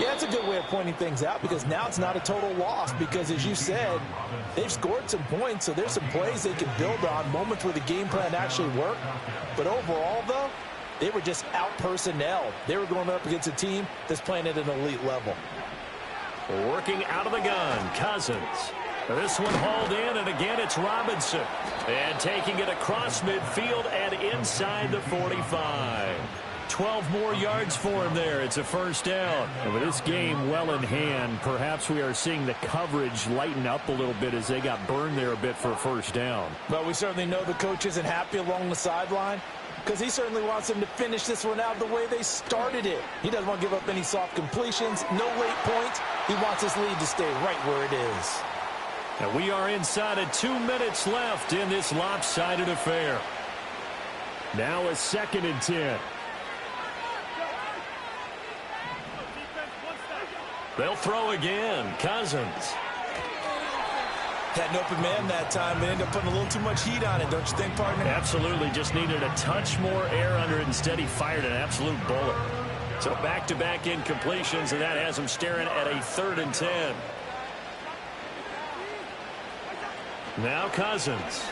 Yeah, it's a good way of pointing things out because now it's not a total loss because, as you said, they've scored some points, so there's some plays they can build on, moments where the game plan actually worked. But overall, though, they were just out-personnel. They were going up against a team that's playing at an elite level. Working out of the gun, Cousins. This one hauled in, and again it's Robinson. And taking it across midfield and inside the 45. 12 more yards for him there. It's a first down. And with this game well in hand, perhaps we are seeing the coverage lighten up a little bit as they got burned there a bit for a first down. But we certainly know the coach isn't happy along the sideline because he certainly wants them to finish this one out the way they started it. He doesn't want to give up any soft completions, no late points. He wants his lead to stay right where it is. And we are inside of 2 minutes left in this lopsided affair. Now a 2nd and 10. They'll throw again. Cousins. Had an open man that time, but ended up putting a little too much heat on it, don't you think, partner? Absolutely. Just needed a touch more air under it. Instead, he fired an absolute bullet. So back-to-back incompletions, and that has him staring at a 3rd and 10. Now Cousins.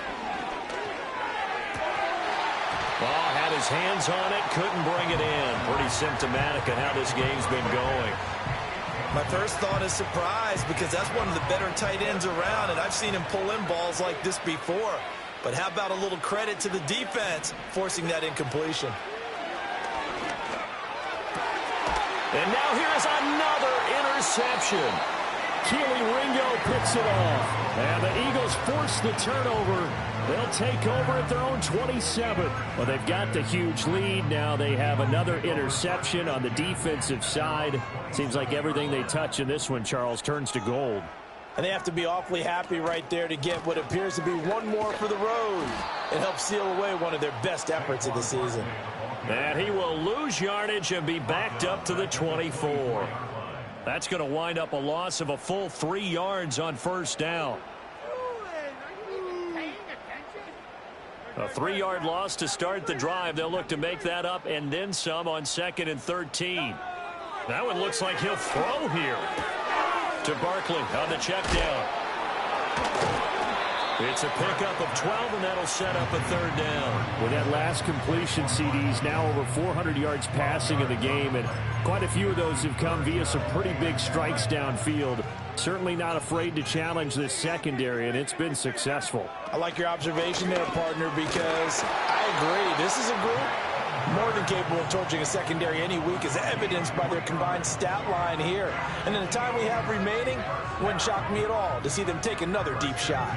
Ball had his hands on it, couldn't bring it in. Pretty symptomatic of how this game's been going. My first thought is surprise because that's one of the better tight ends around, and I've seen him pull in balls like this before. But how about a little credit to the defense forcing that incompletion? And now here's another interception. Keely Ringo picks it off. And the Eagles force the turnover. They'll take over at their own 27. Well, they've got the huge lead. Now they have another interception on the defensive side. Seems like everything they touch in this one, Charles, turns to gold. And they have to be awfully happy right there to get what appears to be one more for the road. It helps seal away one of their best efforts of the season. And he will lose yardage and be backed up to the 24. That's going to wind up a loss of a full 3 yards on first down. A 3-yard loss to start the drive. They'll look to make that up and then some on 2nd and 13. That one looks like he'll throw here to Barkley on the check down. It's a pickup of 12, and that'll set up a 3rd down. With that last completion, CDs now over 400 yards passing in the game, and quite a few of those have come via some pretty big strikes downfield. Certainly not afraid to challenge this secondary, and it's been successful. I like your observation there, partner, because I agree. This is a group more than capable of torching a secondary any week, as evidenced by their combined stat line here. And in the time we have remaining, wouldn't shock me at all to see them take another deep shot.